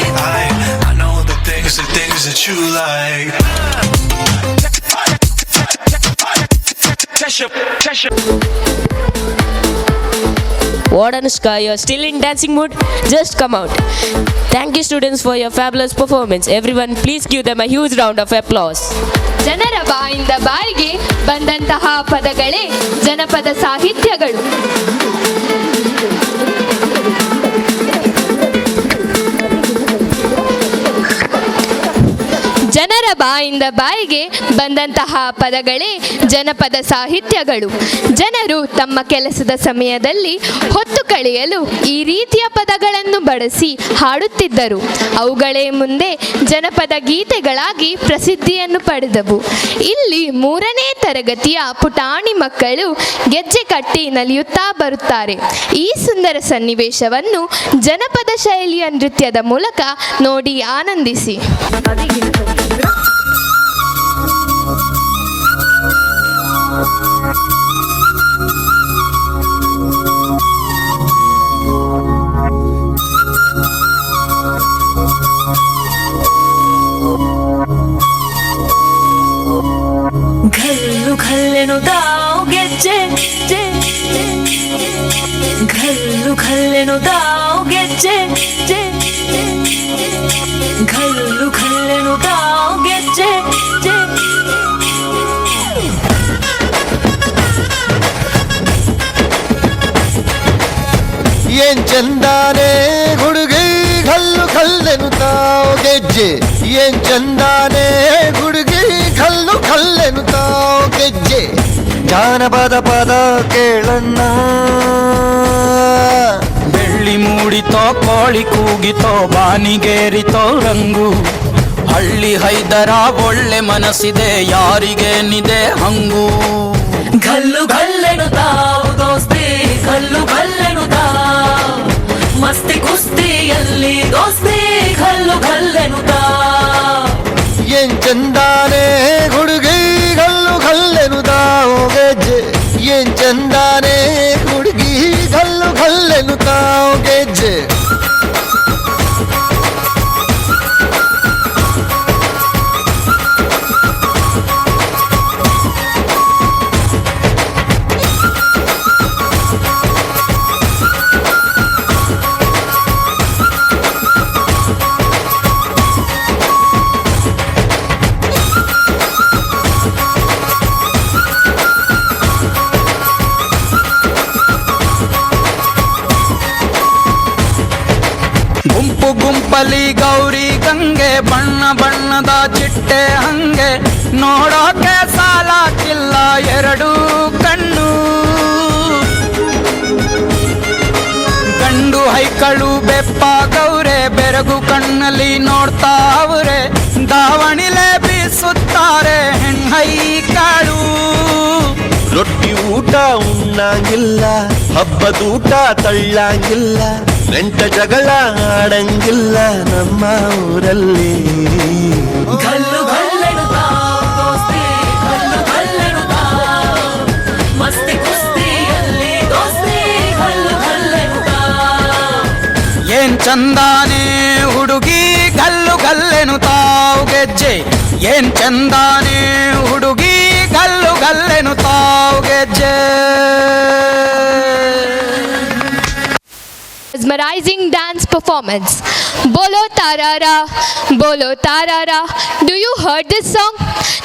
I know the things that you like Warden Sky, you're still in dancing mood? Just come out. Thank you students for your fabulous performance. Everyone please give them a huge round of applause. ಜನರ ಬಾಯಿಂದ ಬಾಯಿಗೆ ಬಂದಂತಹ ಪದಗಳೇ ಜನಪದ ಸಾಹಿತ್ಯಗಳು. ಜನರ ಬಾಯಿಂದ ಬಾಯಿಗೆ ಬಂದಂತಹ ಪದಗಳೇ ಜನಪದ ಸಾಹಿತ್ಯಗಳು. ಜನರು ತಮ್ಮ ಕೆಲಸದ ಸಮಯದಲ್ಲಿ ಹೊತ್ತು ಕಳೆಯಲು ಈ ರೀತಿಯ ಪದಗಳನ್ನು ಬಳಸಿ ಹಾಡುತ್ತಿದ್ದರು. ಅವುಗಳೇ ಮುಂದೆ ಜನಪದ ಗೀತೆಗಳಾಗಿ ಪ್ರಸಿದ್ಧಿಯನ್ನು ಪಡೆದವು. ಇಲ್ಲಿ 3ನೇ ತರಗತಿಯ ಪುಟಾಣಿ ಮಕ್ಕಳು ಗೆಜ್ಜೆ ಕಟ್ಟಿ ನಲಿಯುತ್ತಾ ಬರುತ್ತಾರೆ. ಈ ಸುಂದರ ಸನ್ನಿವೇಶವನ್ನು ಜನಪದ ಶೈಲಿಯ ನೃತ್ಯದ ಮೂಲಕ ನೋಡಿ ಆನಂದಿಸಿ. घल्लू घल्लेनु दाव ಗೆಜ್ಜೆ घल्लू घल्लेनु दाव ಗೆಜ್ಜೆ घल्लू घल्लेनु दाव ಗೆಜ್ಜೆ ಏನ್ ಚಂದಾನೆ ಹುಡುಗಿ ಕಲ್ಲು ಕಲ್ಲೆನು ತಾವು ಗೆಜ್ಜೆ ಏನ್ ಚಂದಾನೆ ಹುಡುಗಿ ಕಲ್ಲು ಕಲ್ಲೆನು ತಾವು ಗೆಜ್ಜೆ ಜಾನಪದ ಪದ ಕೇಳಣ್ಣ ಬೆಳ್ಳಿ ಮೂಡಿತೋ ಕೋಳಿ ಕೂಗಿತೋ ಬಾನಿಗೇರಿತೋ ರಂಗು ಹಳ್ಳಿ ಹೈದರ ಒಳ್ಳೆ ಮನಸ್ಸಿದೆ ಯಾರಿಗೇನಿದೆ ಹಂಗು घल्लू घल्लेनु ताव दोस्ती घल्लू घल्लेनु ಮಸ್ತಿ ಕುಸ್ತಿಯಲ್ಲಿ ದೋಸ್ತಿ ಕಲ್ಲು ಕಲ್ಲೆನುತ್ತಾ ಏನ್ ಚಂದಾನೆ ಹುಡುಗಿ ಗಲ್ಲು ಗಲ್ಲೆನುತ್ತಾ ಗೆಜ್ಜೆ ಏನ್ ಚಂದಾನೆ ಹುಡುಗಿ ಗಲ್ಲು ಗಲ್ಲೆನುತ್ತಾ ಗೆಜ್ಜೆ ಗುಂಪು ಗುಂಪಲಿ ಗೌರಿ ಗಂಗೆ ಬಣ್ಣ ಬಣ್ಣದ ಚಿಟ್ಟೆ ಹಂಗೆ ನೋಡೋಕೆ ಸಾಲಾಕಿಲ್ಲ ಎರಡು ಕಣ್ಣು ಗಂಡು ಹೈಕಳು ಬೆಪ್ಪ ಗೌರೆ ಬೆರಗು ಕಣ್ಣಲ್ಲಿ ನೋಡ್ತಾ ಅವ್ರೆ ದಾವಣಿಲೆ ಬೀಸುತ್ತಾರೆ ಹೆಣ್ಣೈಕಾಳು ರೊಟ್ಟಿ ಊಟ ಉಣ್ಣಂಗಿಲ್ಲ ಹಬ್ಬದೂಟ ತಳ್ಳಂಗಿಲ್ಲ ನೆಂಟ ಜಗಳ ಆಡಂಗಿಲ್ಲ ನಮ್ಮ ಊರಲ್ಲಿ ಕಲ್ಲು ಕಲ್ಲೆನುತ್ತಾ ದೋಸ್ತಿ ಕಲ್ಲು ಕಲ್ಲೆನುತ್ತಾ ಮಸ್ತಿ ಕುಸ್ತಿಯಲ್ಲಿ ದೋಸ್ತಿ ಕಲ್ಲು ಕಲ್ಲೆನುತ್ತಾ ಏನ್ ಚಂದಾನೆ ಹುಡುಗಿ ಗಲ್ಲು ಗಲ್ಲೆನುತ್ತಾವ್ ಗೆಜ್ಜೆ ಏನ್ ಚಂದಾನೆ ಹುಡುಗಿ ಗಲ್ಲು ಗಲ್ಲೆನುತ್ತಾವ್ ಗೆಜ್ಜೆ Mesmerizing dance performance. Bolo tarara, bolo tarara. Do you heard this song?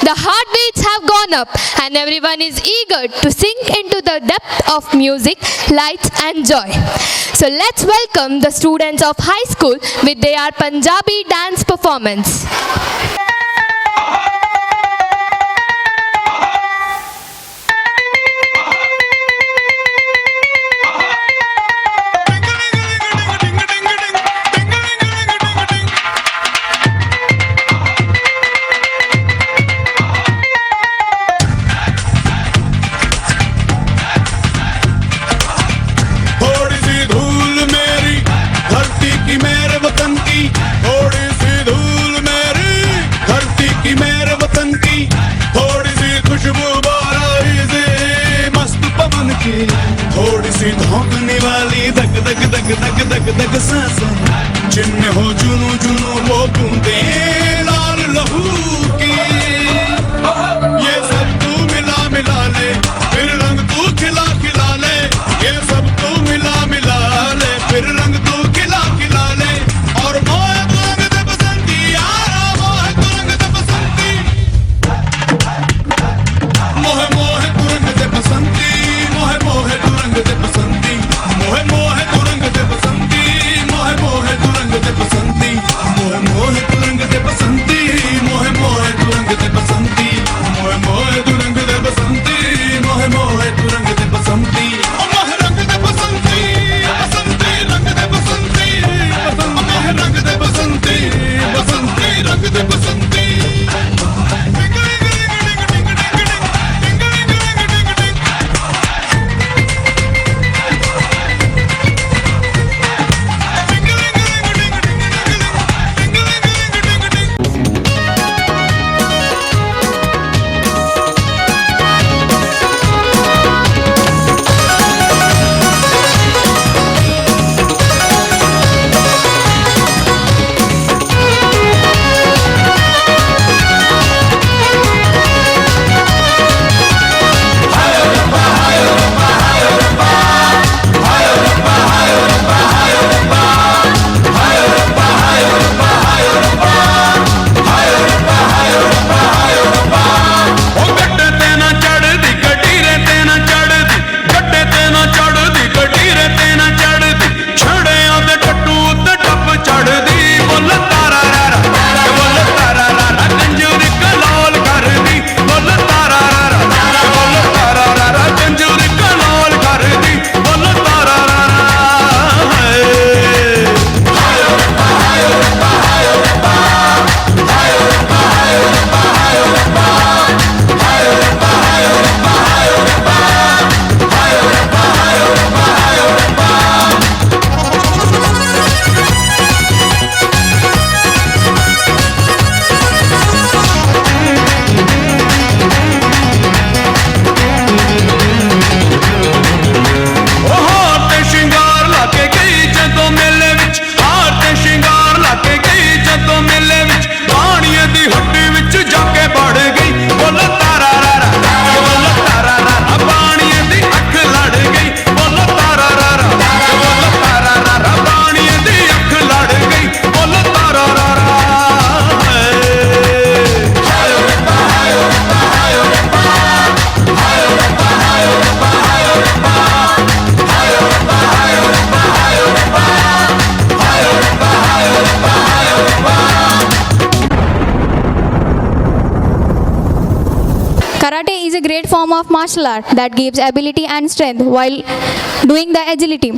The heartbeats have gone up and everyone is eager to sink into the depth of music, lights and joy. So let's welcome the students of high school with their Punjabi dance performance. थोड़ी सी धोखने वाली दग दग दग दग दग दग सांसें जिनमें हो जुनू जुनू वो बूंदे लाल लहू की ये सब तू मिला मिला ले फिर रंग तू खिला खिला ले ये सब तू मिला मिला ले फिर रंग तू खिला खिला ले और मोह तू रंग दे बसंती यारा मोह तू रंग दे बसंती मोह मोह तू रंग दे बसंती मोह मोह तू रंग दे बसंती मोह मोह तू रंग दे बसंती मोह मोह तू रंग दे बसंती मोह मोह तू रंग दे बसंती मोह मोह तू रंग दे बसंती मोह मोह तू रंग दे बसंती of martial art that gives ability and strength while doing the agility.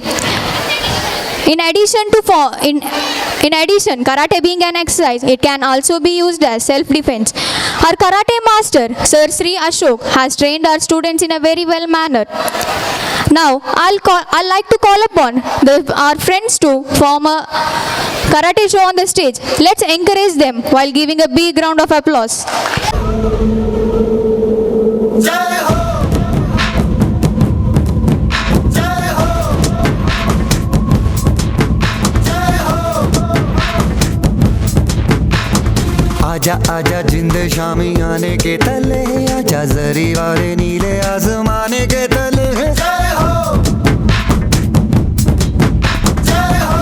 In addition, karate being an exercise, it can also be used as self-defense. Our karate master, Sir Sri Ashok, has trained our students in a very well manner. Now, I'd like to call upon our friends to form a karate show on the stage. Let's encourage them while giving a big round of applause. आजा आजा जिंद शामी आने के तले, आजा जरी वाले नीले आसमाने के तले। जय हो जय हो।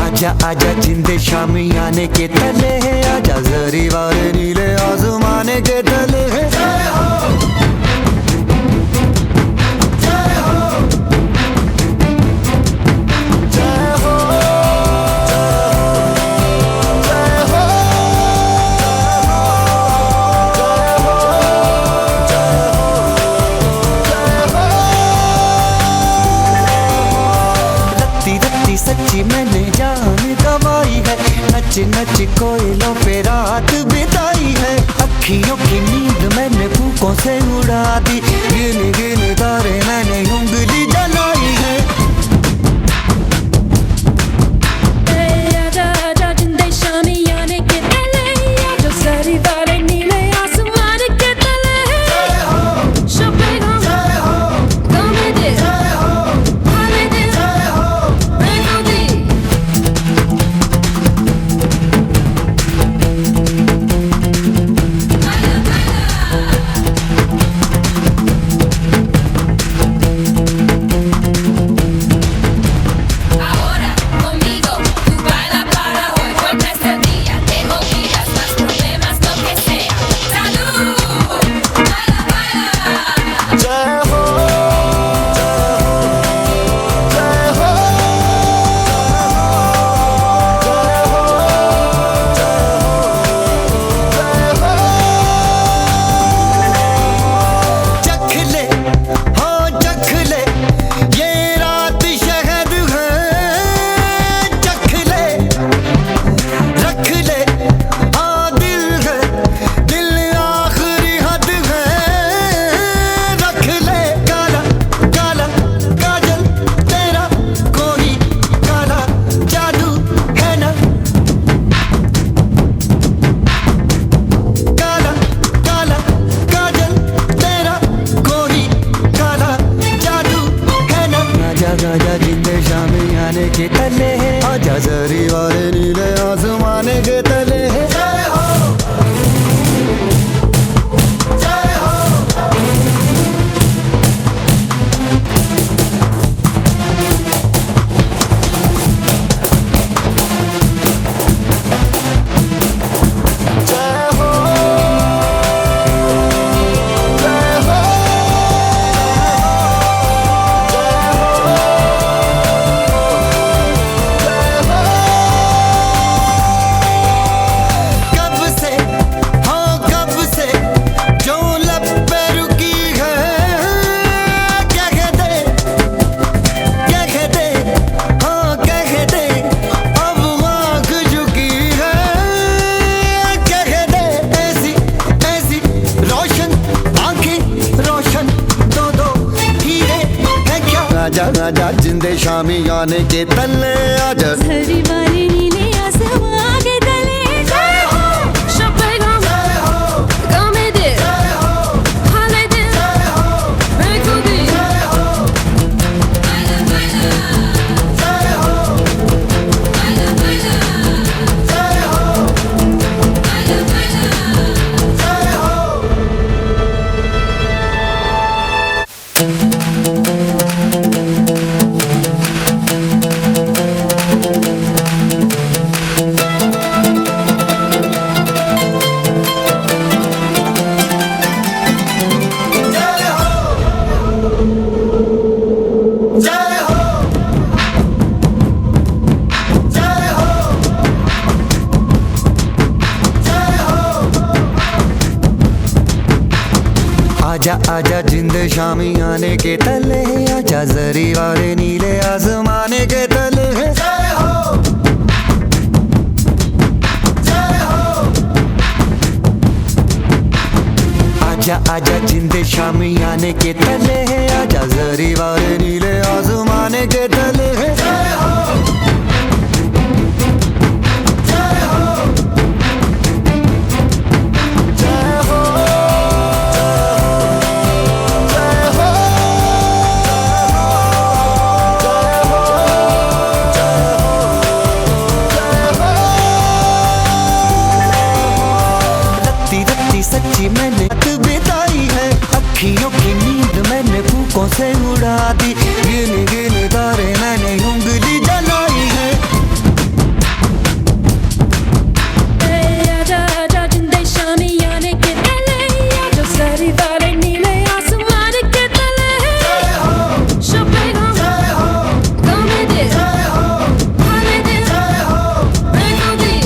आजा आजा जिंद शामी आने के तले, आजा जरी वाले नीले आसमाने के तले। जय हो सच्ची मैंने जान गवाई है, नच नच कोयलों पे रात बिताई है। अखियों की नींद मैंने फूकों से उड़ा दी, गिन गिन तारे मैंने उंगली जलाई है। आजा आजा जिंदे शामी आने के तले, आजा सारी वाले नीले आसमान के तले। जय हो शोपेगा, जय हो गामे दे, जय हो हाले दे, जय हो मैं दी। आजा जिंदे शामी आने के तले, आजा जरी वाले नीले आसमाने के तले। जय हो जय हो। आजा आजा जिंदे शामी आने के तले, आजा सारी वाले नीले आसमान के तले। जय हो शोपेगा, जय हो गामे दे, जय हो हाले दे, जय हो मैं दी। जय हो बाला बाला, जय हो बाला बाला, जय हो बाला बाला, जय हो। आजा आजा जिंद शामी आने के तले, आजा जरी वाले नीले आसमाने के तले। जय हो जय हो, आजा आजा जिंद शामी आने के तले, आजा जरी वाले नीले आसमाने के तले। जय हो सच्ची मैंने बिताई है, अखियों की नींद मैंने फूकों से उड़ा दी, गिन गिन तारे मैंने उंगली जलाई है। आजा आजा जिंदे शामी आने के तले, आजा सारी वाले नीले आसमान के तले। Chopin, come this, come this, bring on this.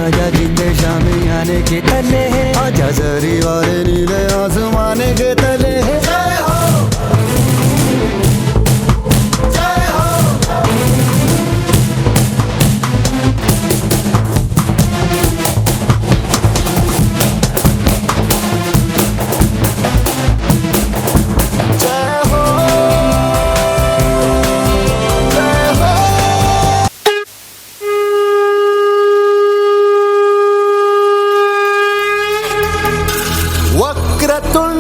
आजा जिंदे शामी आने के तले, आजा जरी वाले नीले आसमाने के तले। जय हो जय हो, जय हो जय हो। वक्रतुंड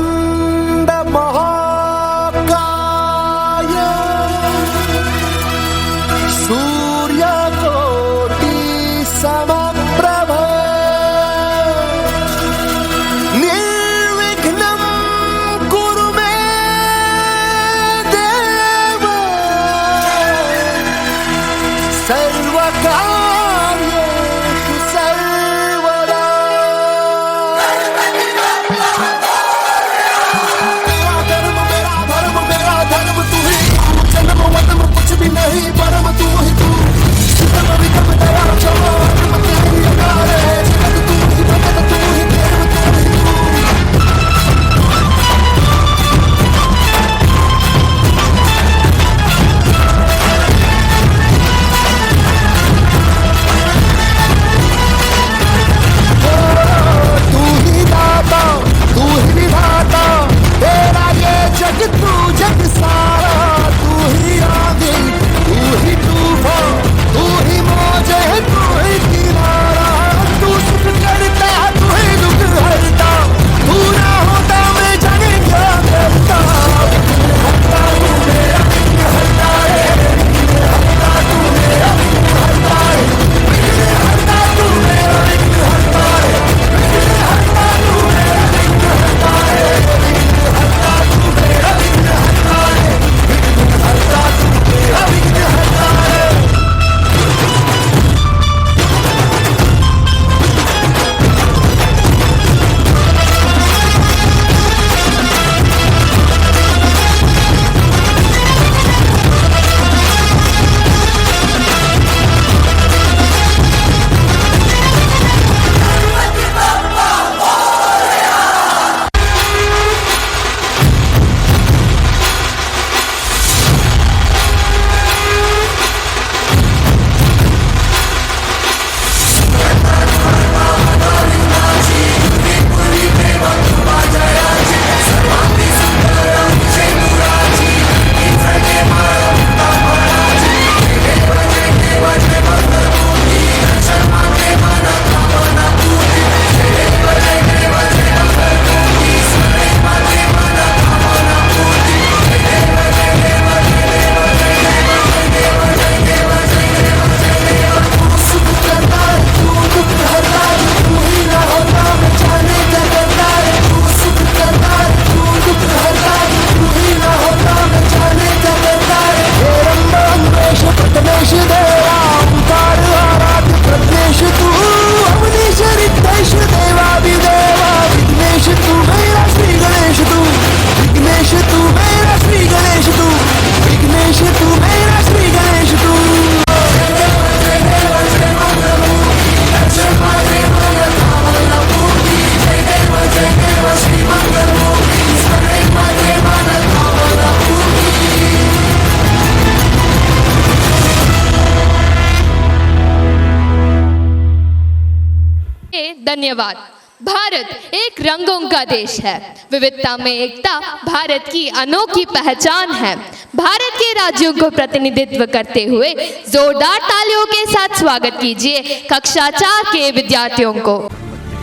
धन्यवाद। भारत एक रंगों का देश है, विविधता में एकता भारत की अनोखी पहचान है। भारत के राज्यों को प्रतिनिधित्व करते हुए जोरदार तालियों के साथ स्वागत कीजिए कक्षा 4 के विद्यार्थियों को।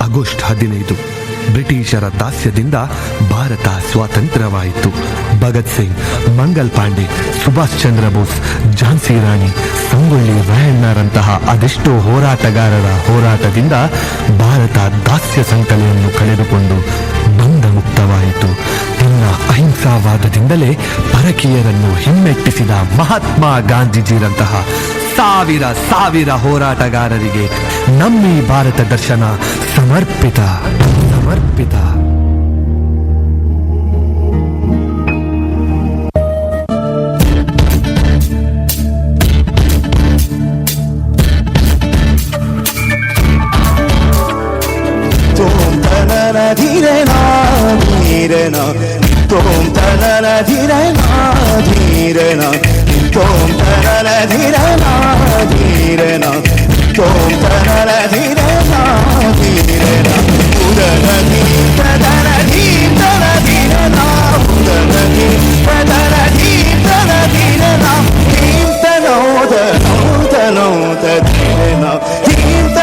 ಆಗಸ್ಟ್ 15 ಬ್ರಿಟಿಷರ ದಾಸ್ಯದಿಂದ ಭಾರತ ಸ್ವಾತಂತ್ರ್ಯವಾಯಿತು. ಭಗತ್ ಸಿಂಗ್, ಮಂಗಲ್ ಪಾಂಡೆ, ಸುಭಾಷ್ ಚಂದ್ರ ಬೋಸ್, ಝಾನ್ಸಿ ರಾಣಿ, ಸಂಗೊಳ್ಳಿ ರಾಯಣ್ಣರಂತಹ ಅದೆಷ್ಟೋ ಹೋರಾಟಗಾರರ ಹೋರಾಟದಿಂದ ಭಾರತ ದಾಸ್ಯ ಸಂಕಲೆಯನ್ನು ಕಳೆದುಕೊಂಡು ಬಂಧ ಮುಕ್ತವಾಯಿತು. ತನ್ನ ಅಹಿಂಸಾವಾದದಿಂದಲೇ ಪರಕೀಯರನ್ನು ಹಿಮ್ಮೆಟ್ಟಿಸಿದ ಮಹಾತ್ಮ ಗಾಂಧೀಜಿರಂತಹ ಸಾವಿರ ಸಾವಿರ ಹೋರಾಟಗಾರರಿಗೆ ನಮ್ಮಿ ಭಾರತ ದರ್ಶನ ಸಮರ್ಪಿತ. Tom tanana dhirena dhirena, tom tanana dhirena dhirena, tom tanana dhirena dhirena, tom tanana dhirena dhirena, udana dhirena dhirena dhirena, udana dhirena dhirena dhirena, dhirena dhirena dhirena, dhirena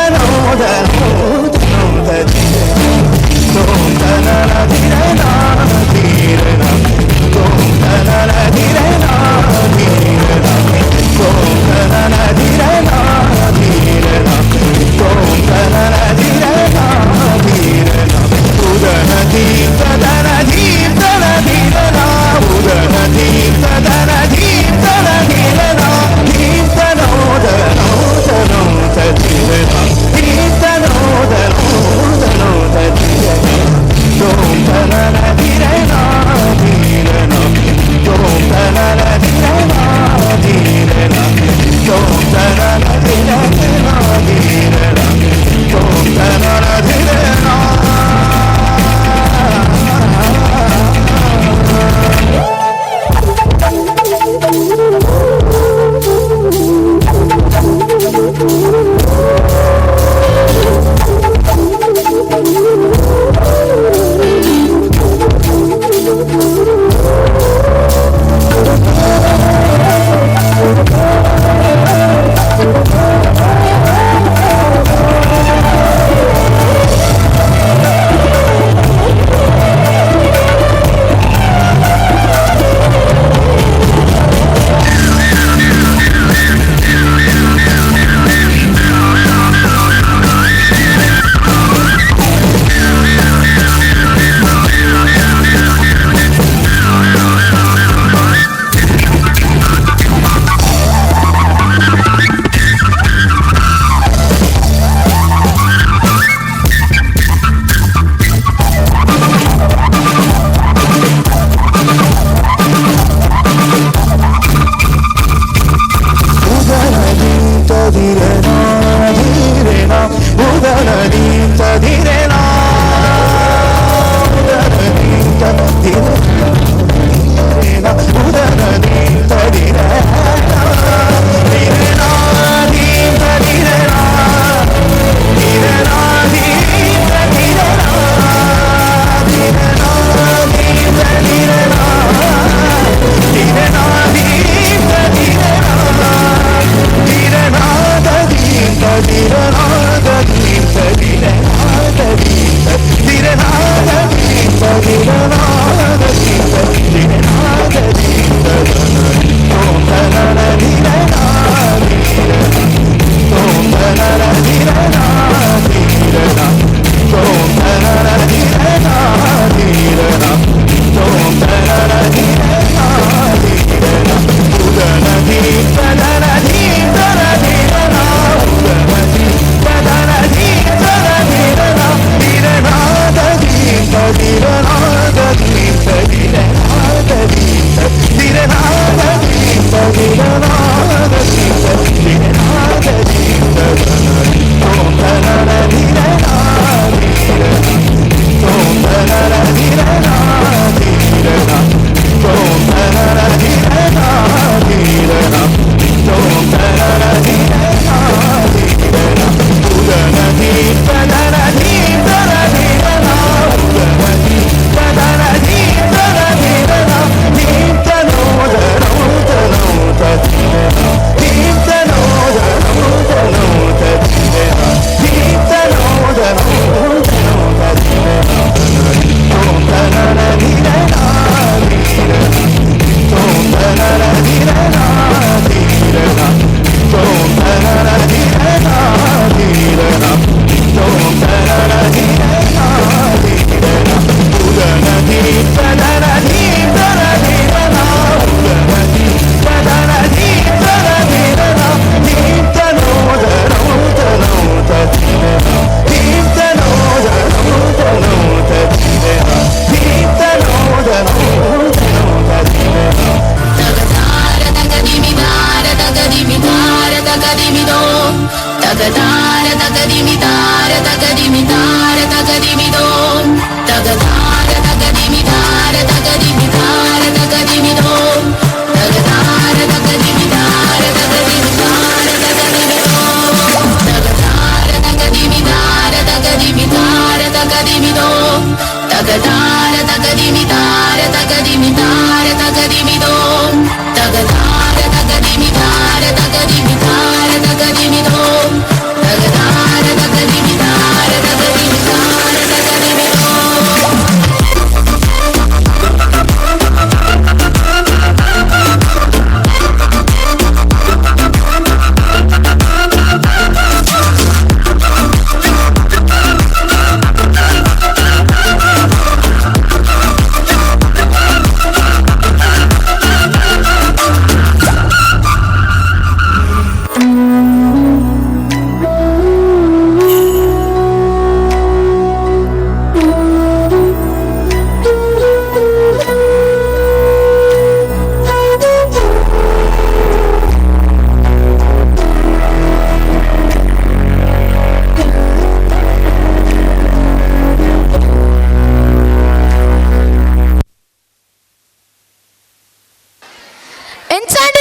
Tom tanana dhirena dhirena, tom tanana dhirena dhirena, tom tanana dhirena dhirena, tom tanana dhirena dhirena, udana dhirena dhirena dhirena, udana dhirena ತಗದಿಮಿತಾರ ತಗದಿಮಿತಾರ ತಗದಿಮಿದೋ ತಗದಾರ ತಗದಿಮಿತಾರ ತಗದಿಮಿತಾರ ತಗದಿಮಿದೋ ತಗದಾರ ತಗದಿಮಿತಾರ ತಗದಿಮಿತಾರ ತಗದಿಮಿದೋ ತಗದಾರ ತಗದಿಮಿತಾರ ತಗದಿಮಿತಾರ ತಗದಿಮಿದೋ ತಗದಾರ ತಗದಿಮಿತಾರ ತಗದಿಮಿತಾರ ತಗದಿಮಿದೋ ತಗದಾರ ತಗದಿಮಿತಾರ ತಗದಿಮಿತಾರ ತಗದಿಮಿದೋ ತಗದಾರ ತಗದಿಮಿತಾರ ತಗದಿಮಿತಾರ ತಗದಿಮಿದೋ ಎಂಚಾಂಡ್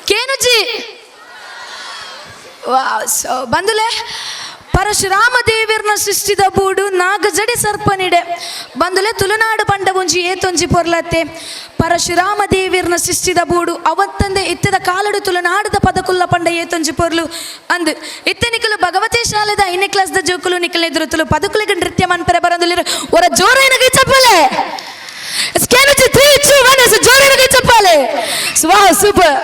ಕೇನುಜಿ ಸೊ ಬಂದುಲೆ ಪರಶುರಾಮ ದೇವಿರ್ನ ಸೃಷ್ಟಿದ ಬೂಡು ನಾಗ ಜಡಿ ಸರ್ಪನಿಡೆ ಬಂದುಲೆ ತುಳುನಾಡು ಬಂಡ ಒಂಜಿ ಏತೊಂಜಿ ಪೊರ್ಲತ್ತೆ ಪರಶುರಾಮ ದೇವಿರ್ನ ಸೃಷ್ಟಿದ ಬೂಡು ಅವತ್ತಂದೆ ಇತ್ತದ ಕಾಲಡು ತುಳುನಾಡದ ಪದಕುಲ್ಲ ಪಂಡ ಏತೊಂಜಿ ಪೊರ್ಲು ಅಂದು ಇತ್ತೆ ನಿಕಲು ಭಗವತಿ ಶಾಲೆದ 5ನೇ ಕ್ಲಾಸ್ದ ಜೋಕುಲು ನಿಕಲ್ ಎದುರು ತುಳು ಪದಕುಲಿಗೆ ನೃತ್ಯ ಮನ್ಪರೆ ಬರಂದುಲಿರ ಒರ ಜೋರೈನಗೆ ಚಪ್ಪಲೆ ಸ್ಕ್ಯಾನುಜಿ 3 2 1 ಜೋರೈನಗೆ ಚಪ್ಪಲೆ ವಾಹ್ ಸೂಪರ್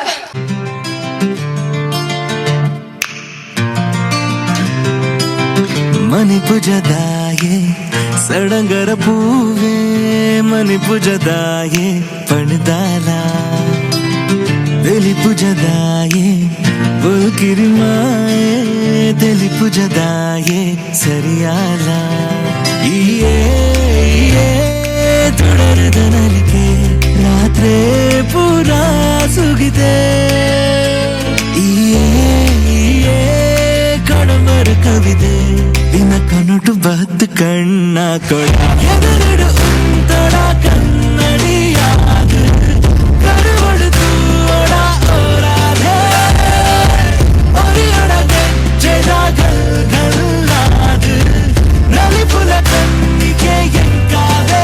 ಮಣಿಪುಜದಾಯೆ ಸಡಂಗರ ಪೂವೆ ಮಣಿಪುಜದಾಯೆ ಪಣದಾಲ ತೆಲಿಪುಜದಾಯೆ ಬುಲ್ಕಿರಿಮಾಯೆ ತೆಲಿಪುಜದಾಯೆ ಸರಿಯಾಲ ಈಯೇ ತೊಡರದ ನಲಿಕೆ ರಾತ್ರಿ ಪೂರಾ ಸುಗಿದೆ ಈಯೇ ಕಡಮರ ಕವಿದೆ ದಿನ ಕನಟು ಬತ್ತು ಕಣ್ಣ ಕೊಡ ಎದುರು ಉಂಟಡ ಕನ್ನಡಿಯಾದು ಕರುವಡುದು ಒಡ ಓರಾದೆ ಒರಿಯೊಡ ಗೆಜ್ಜೆದ ಗಲ್ಗಲ್ಲಾದು ನಲಿಪುಲ ಕಣ್ಣಿಗೆ ಎಂಕಾದೆ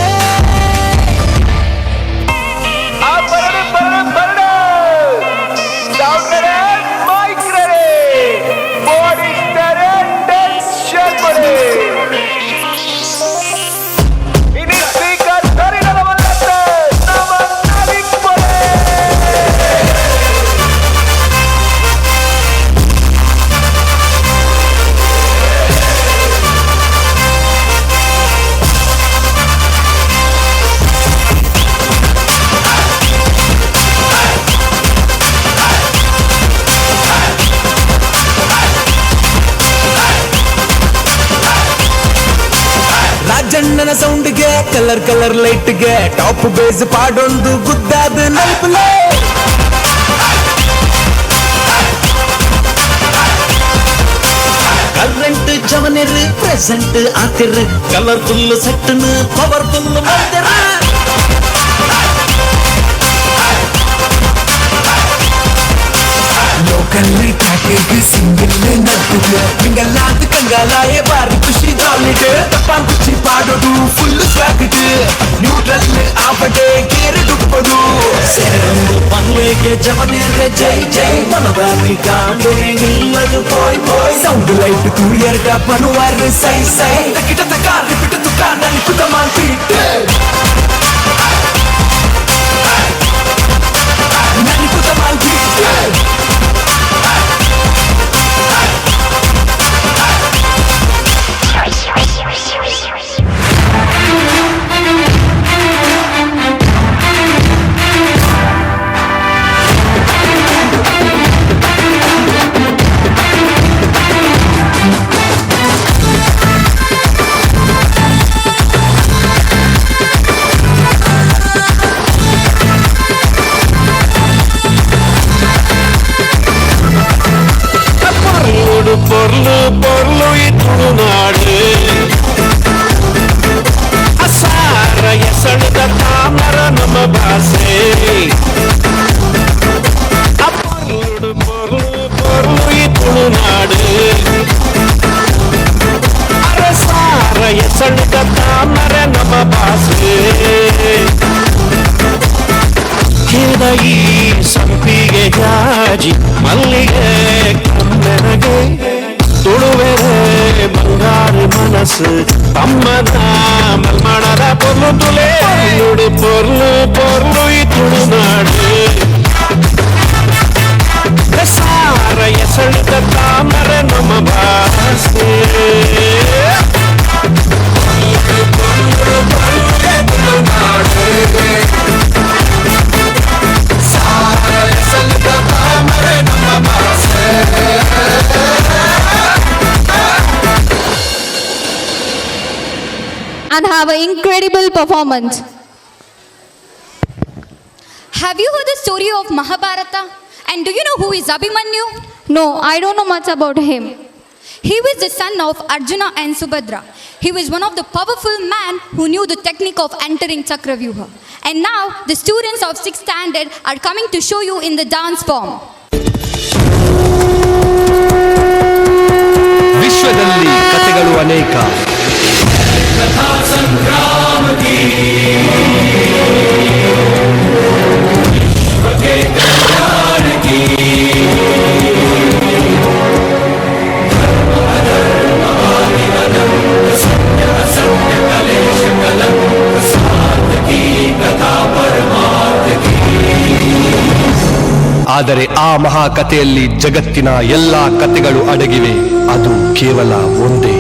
ರಾಜಣ್ಣನ ಸೌಂಡ್ಗೆ ಕಲರ್ ಕಲರ್ ಲೈಟ್ಗೆ ಟಾಪ್ ಬೇಸ್ ಪಾಡೊಂದು ಗುದ್ದಾದ ನಲ್ಪಲೆ ಕರೆಂಟ್ ಜವನಿರ್ ಪ್ರೆಸೆಂಟ್ ಆತಿರ್ ಕಲರ್ಫುಲ್ ಸೆಟ್ನ ಪವರ್ಫುಲ್ ಮಾಡ್ತಿರ ಲೋಕಲ್ಲಿ ಟ್ಯಾಕೇಜ್ ಸಿಂಗಲ್ ನಡ್ತಿದೆ ಹಿಂಗಲ್ಲಾದ ಕಂಗಾಲಾಯೇ ಬಾರಿ ಖುಷಿ ಜಾಲಿಡ್ ತಪ್ಪಾನ್ ಕುಚ್ಚಿ ಪಾಡೋದು ಫುಲ್ ಸ್ವಾಗಟ್ ನ್ಯೂಟ್ರಲ್ ಆಪಟೆ ಕೇರೆ ಡುಪ್ಪದು ಸೇರಂದು ಪನ್ವೇಗೆ ಜವನಿರ್ರೆ ಜೈ ಜೈ ಮನವಾರಿ ಕಾಂಡೆ ನಿಲ್ಲದು ಪೋಯ್ ಪೋಯ್ ಸೌಂಡ್ ಲೈಟ್ ತೂ ಎರಡ ಪನುವಾರ್ ಸೈ ಸೈ ತಕಿಟ ತಕ ರಿಪಿಟ್ ತುಕ ನನ್ ಕುದ ಮಾನ್ಪೀಟ್ ನನ್ ಕುದ ಮಾನ್ಪೀಟ್ ತುಳುನಾಡು ಅರಸಾರ ಎಸಳಿದ ತಾಮರೆ ನಮ್ಮ ಭಾಷೆ ಕೇದ ಈ ಸಂಪಿಗೆ ಜಾಜಿ ಮಲ್ಲಿಗೆ ಕಮ್ಮೆನಗೆ ತುಳುವೆರೆ ಬಂಗಾರಿ ಮನಸ್ಸು ತಮ್ಮದ ಮಲ್ಮಣದ ಪೊರ್ಲು ತುಲೆ ನುಡಿ ಪೊರ್ಲು ಪೊರ್ಲು ಈ ತುಳುನಾಡು ಸಾರ ಎಸಳಿದ ತಾಮರೆ ನಮ್ಮ ಭಾಷೆ and have an incredible performance. Have you heard the story of Mahabharata? And do you know who is Abhimanyu? No, I don't know much about him. He was the son of Arjuna and Subhadra. He was one of the powerful men who knew the technique of entering Chakravyuha. And now the students of 6th standard are coming to show you in the dance form. ವಿಶ್ವದಲ್ಲಿ ಕಥೆಗಳು ಅನೇಕ ಆದರೆ ಆ ಮಹಾಕಥೆಯಲ್ಲಿ ಜಗತ್ತಿನ ಎಲ್ಲಾ ಕಥೆಗಳು ಅಡಗಿವೆ. ಅದು ಕೇವಲ ಒಂದೇ.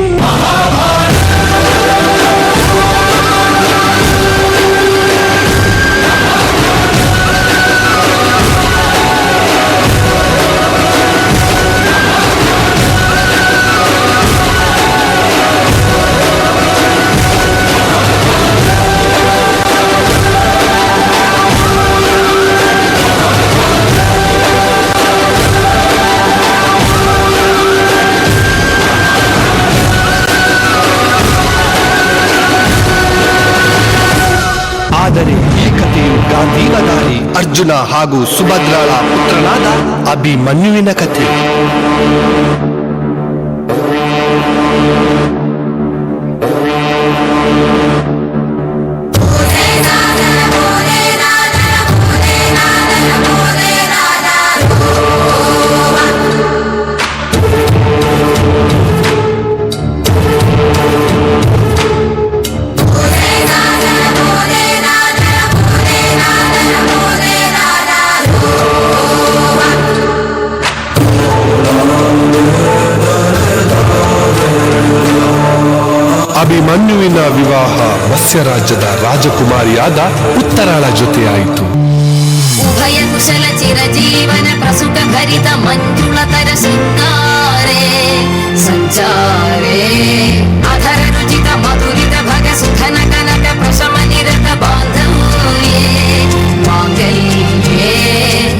ಆದರೆ ಈ ಕಥೆಯು ಗಾಂಧಿನ ದಾರಿ, ಅರ್ಜುನ ಹಾಗೂ ಸುಭದ್ರಾಳ ಪುತ್ರನಾದ ಅಭಿಮನ್ಯುವಿನ ಕಥೆ. ಅಭಿಮನ್ಯುವಿನ ವಿವಾಹ ಮತ್ಸ್ಯ ರಾಜ್ಯದ ರಾಜಕುಮಾರಿಯಾದ ಉತ್ತರಾಳ ಜೊತೆಯಾಯಿತು. ಉಭಯ ಕುಶಲ ಚಿರಜೀವನ ಪ್ರಸುತ ಭರಿತ ಮಂಜುಳತರ ಸಿಂಗಾರೆ ಸಂಚಾರೇ ಅಧರ ರುಚಿತ ಮಧುರಿತ ಭಗ ಸುಖನ ಕನಕ ಪ್ರಶಮ ನಿರತ ಬಾಂಧವ್ಯೇ ಮಾಂಗಲ್ಯೇ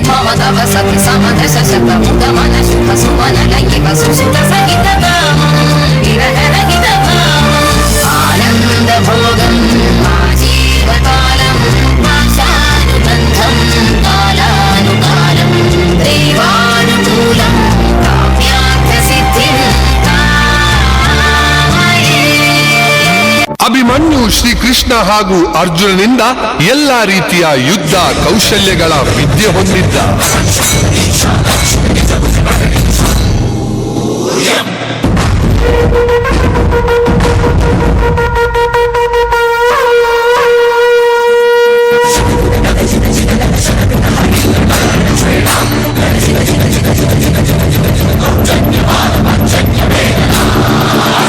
ಮಮ ತವ ಸತಿ ಸಮದ ಶತ ಮುದ ಮನ ಶುಭ ಸುಮನ ಲೈಂಗಿಕ ಸುಸುತ ಸಹಿತ ವಿರಹ ರಹಿತ ಆನಂದ ಭೋಗಂ ಆಜೀವಕಾಲಂ ಭಾಷಾನುಬಂಧಂ ಕಾಲಾನುಕಾಲಂ ದೇವಾನುಕೂಲಂ ಕಾಮ್ಯಾರ್ಥ ಸಿದ್ಧಿಂ ಅಭಿಮನ್ಯು ಶ್ರೀಕೃಷ್ಣ ಹಾಗೂ ಅರ್ಜುನನಿಂದ ಎಲ್ಲಾ ರೀತಿಯ ಯುದ್ಧ ಕೌಶಲ್ಯಗಳ ವಿದ್ಯೆ ಹೊಂದಿದ್ದ.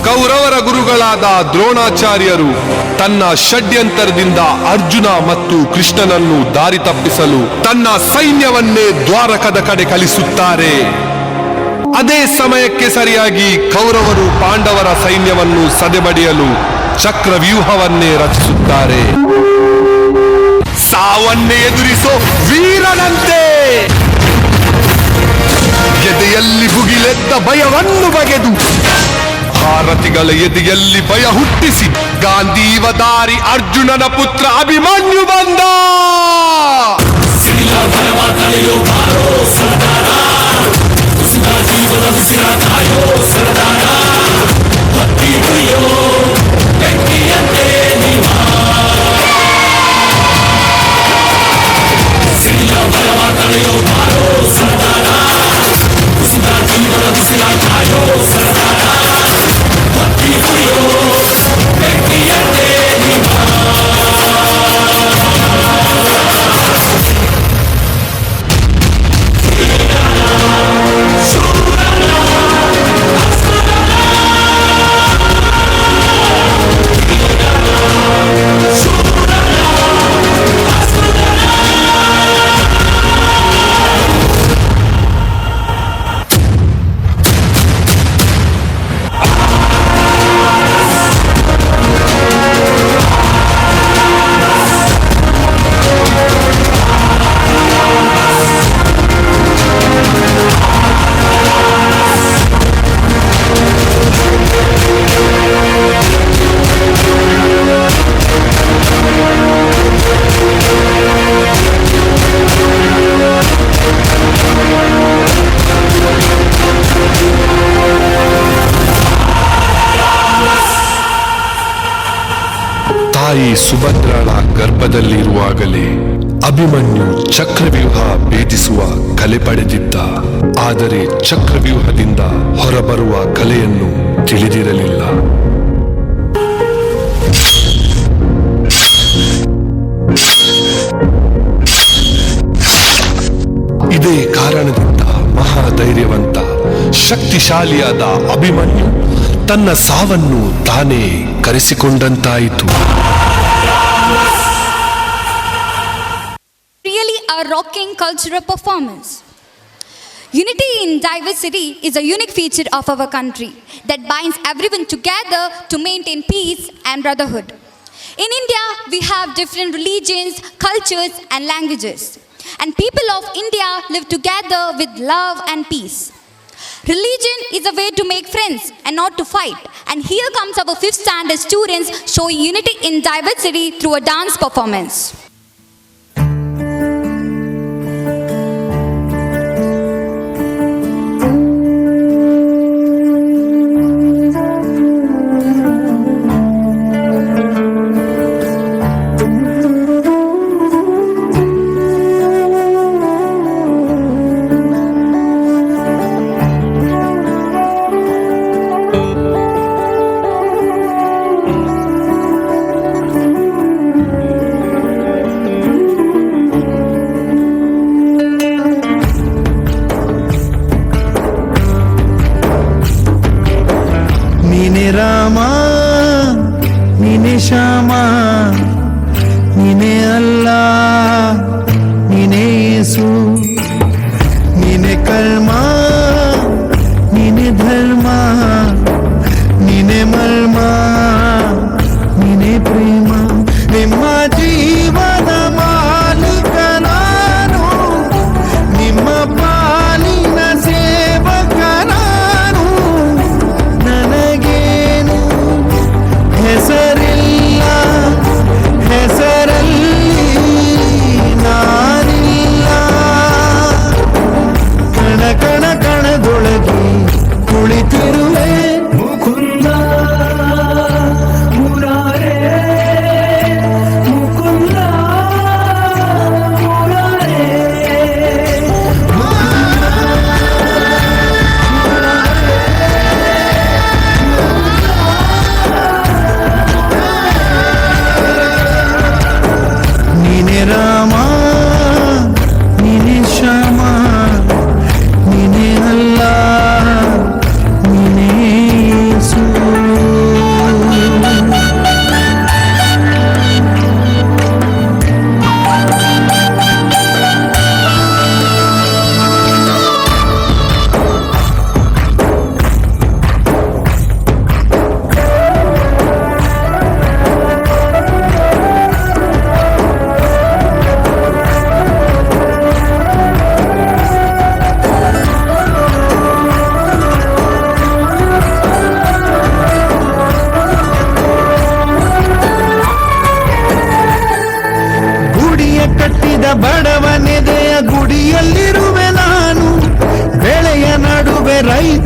ಕೌರವರ ಗುರುಗಳಾದ ದ್ರೋಣಾಚಾರ್ಯರು ತನ್ನ ಷಡ್ಯಂತರದಿಂದ ಅರ್ಜುನ ಮತ್ತು ಕೃಷ್ಣನನ್ನು ದಾರಿ ತಪ್ಪಿಸಲು ತನ್ನ ಸೈನ್ಯವನ್ನೇ ದ್ವಾರಕದ ಕಡೆ ಕಳಿಸುತ್ತಾರೆ. ಅದೇ ಸಮಯಕ್ಕೆ ಸರಿಯಾಗಿ ಕೌರವರು ಪಾಂಡವರ ಸೈನ್ಯವನ್ನು ಸದೆಬಡಿಯಲು ಚಕ್ರವ್ಯೂಹವನ್ನೇ ರಚಿಸುತ್ತಾರೆ. ಸಾವನ್ನೇ ಎದುರಿಸೋ ವೀರನಂತೆ ಎದೆಯಲ್ಲಿ ಭುಗಿಲೆದ್ದ ಭಯವನ್ನು ಬಗೆದು ಭಾರತಿಗಳ ಎದೆಯಲ್ಲಿ ಭಯ ಹುಟ್ಟಿಸಿ ಗಾಂಧೀವದಾರಿ ಅರ್ಜುನನ ಪುತ್ರ ಅಭಿಮನ್ಯು ಬಂದ. ತಾಯಿ ಸುಭದ್ರಳ ಗರ್ಭದಲ್ಲಿರುವಾಗಲೇ ಅಭಿಮನ್ಯು ಚಕ್ರವ್ಯೂಹ ಭೇದಿಸುವ ಕಲೆ ಪಡೆದಿದ್ದ. ಆದರೆ ಚಕ್ರವ್ಯೂಹದಿಂದ ಹೊರಬರುವ ಕಲೆಯನ್ನು ತಿಳಿದಿರಲಿಲ್ಲ. ಇದೇ ಕಾರಣದಿಂದ ಮಹಾಧೈರ್ಯವಂತ ಶಕ್ತಿಶಾಲಿಯಾದ ಅಭಿಮನ್ಯು ತನ್ನ ಸಾವನ್ನು ತಾನೇ ಕರೆಸಿಕೊಂಡಂತಾಯಿತು. Really a rocking cultural performance. Unity in diversity is a unique feature of our country that binds everyone together to maintain peace and brotherhood. In India, we have different religions, cultures, and languages. And people of India live together with love and peace. Religion is a way to make friends and not to fight. And here comes our 5th standard students showing unity in diversity through a dance performance. Rama ನೀನೆ ಶ್ಯಾಮ ನೀನೆ ಅಲ್ಲ ನೀನೆ ಯೇಸು ನೀನೆ ಕರ್ಮ ನೀನೆ ಧರ್ಮ ನೀನೆ ಮರ್ಮ ನೀನೆ ಪ್ರೇಮ ನಿಮ್ಮ ಜೀವನ ಮಾಲೀಕ ನಾನು ನಿಮ್ಮ ಪಾಲಿನ ಸೇವಕ ನಾನು ನನಗೇನು ಹೆಸರಿಲ್ಲ ಹೆಸರಲ್ಲಿ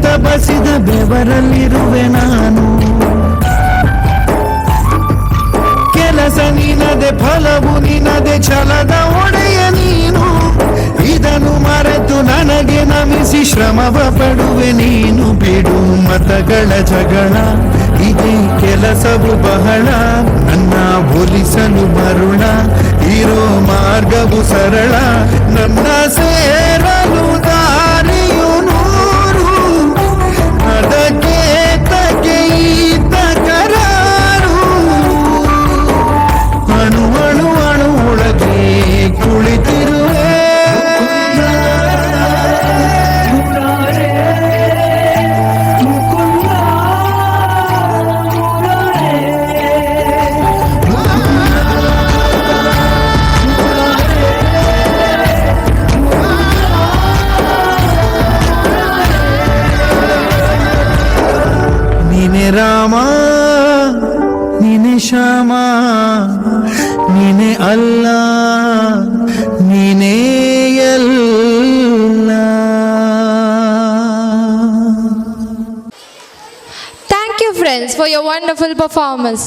ತಪಸಿದ ಬೆವರಲ್ಲಿರುವೆ ನಾನು ಕೆಲಸ ನಿನದೆ ಫಲವು ನಿನದೆ ಛಲದ ಒಡೆಯ ನೀನು ಇದನ್ನು ಮರೆತು ನನಗೆ ನಮಿಸಿ ಶ್ರಮವ ಪಡುವೆ ನೀನು ಬಿಡು ಮತಗಳ ಜಗಳ ಇದೇ ಕೆಲಸವು ಬಹಳ ನನ್ನ ಹೋಲಿಸಲು ಮರುಳ ಇರೋ ಮಾರ್ಗವು ಸರಳ ನನ್ನ ಸೇರಲು ದಾರಿಯು ನೂರು ಅದಕ್ಕೆ ತಗೆ ತಕರಾರು ಅಣು ಅಣು ಅಣು ಒಳಗೆ ಕುಳಿತಿರುವೆ ನೀನೆ ರಾಮ ನೀನೆ ಶ್ಯಾಮ ನೀನೆ ಅಲ್ಲ ನೀನೇ ಎಲ್ಲ Thank you friends for your wonderful performance.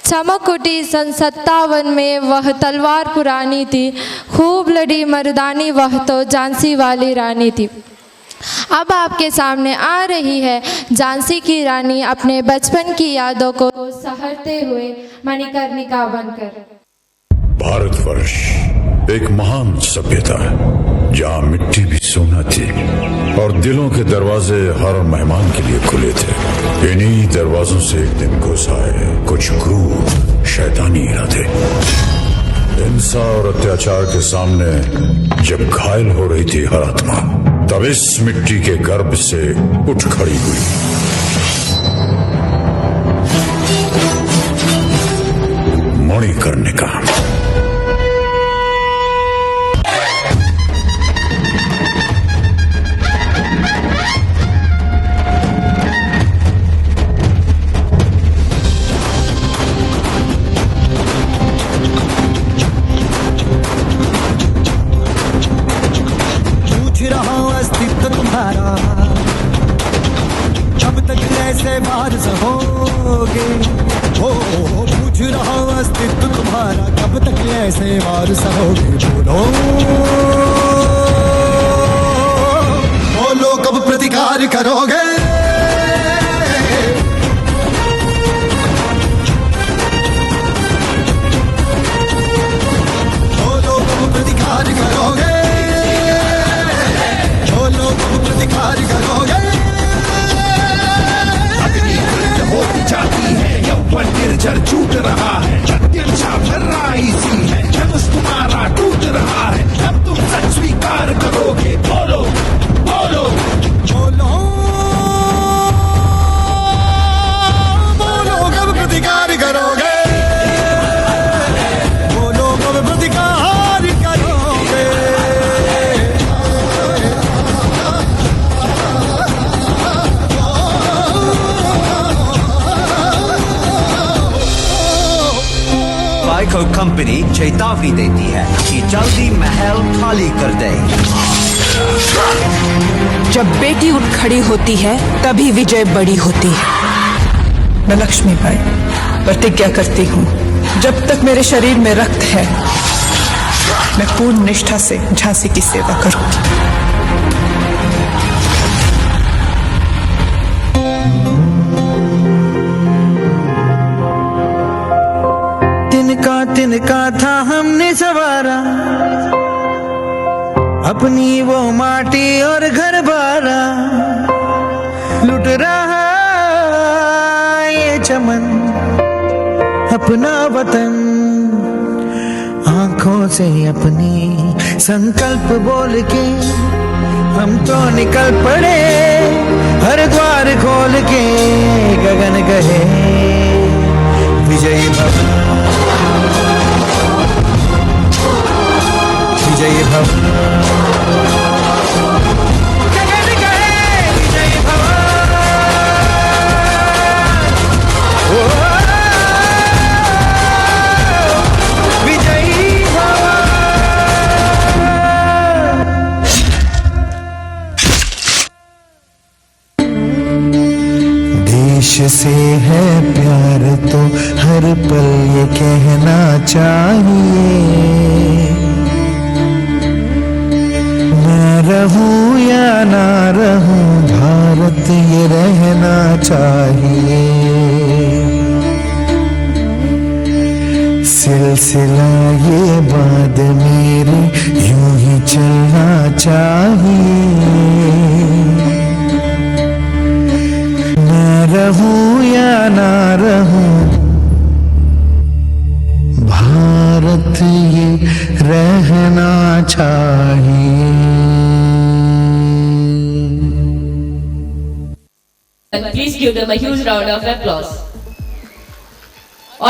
चमक उठी सन 57 में वह तलवार पुरानी थी, खूब लड़ी मर्दानी वह तो झांसी वाली रानी थी। अब आपके सामने आ रही है झांसी की रानी अपने बचपन की यादों को सहरते हुए मणिकर्णिका बनकर। भारतवर्ष एक महान सभ्यता है जहाँ मिट्टी भी सोना थी और दिलों के दरवाजे हर मेहमान के लिए खुले थे। इन्हीं दरवाजों से एक दिन घुस आए कुछ क्रूर शैतानी इरादे। हिंसा और अत्याचार के सामने जब घायल हो रही थी हर आत्मा, तब इस मिट्टी के गर्भ से उठ खड़ी हुई। मणिकर्णिका। अस्तित्व तुम्हारा जब तक ऐसे बार सहोगे हो पूछ रहा हूँ अस्तित्व तुम्हारा कब तक ऐसे बार सहोगे बोलो बोलो कब प्रतिकार करोगे बोलो कब प्रतिकार करोगे प्रतिकार करोगे अग्नि होती जाती है यौवन निर्जर छूट रहा है अत्यंता भर्राइसी है धनुष तुम्हारा टूट रहा है अब तुम सच स्वीकार करोगे बोलो बोलो बोलो बोलो कब प्रतिकार करोगे बोलो कब प्रतिकार करोगे बाइको कंपनी चेतावनी देती है कि जल्दी महल खाली कर दे। जब बेटी उठ खड़ी होती है तभी विजय बड़ी होती है। मैं लक्ष्मीबाई प्रतिज्ञा करती हूँ जब तक मेरे शरीर में रक्त है मैं पूर्ण निष्ठा से झांसी की सेवा करूँगी। तिनका था हमने सवारा अपनी वो माटी और घर बारा लुट रहा ये चमन अपना वतन आंखों से अपनी संकल्प बोल के हम तो निकल पड़े हर द्वार खोल के गगन कहे विजयी भव विजय भव विजय भव विजयी भव देश से है प्यार तो हर पल ये कहना चाहिए, मैं रहूं या ना रहूं भारत ये रहना चाहिए। सिलसिला ये बात मेरी यूं ही चलना चाहिए, मैं रहूं या ना रहूं भारत ये रहना चाहिए। Please give them a huge round of applause.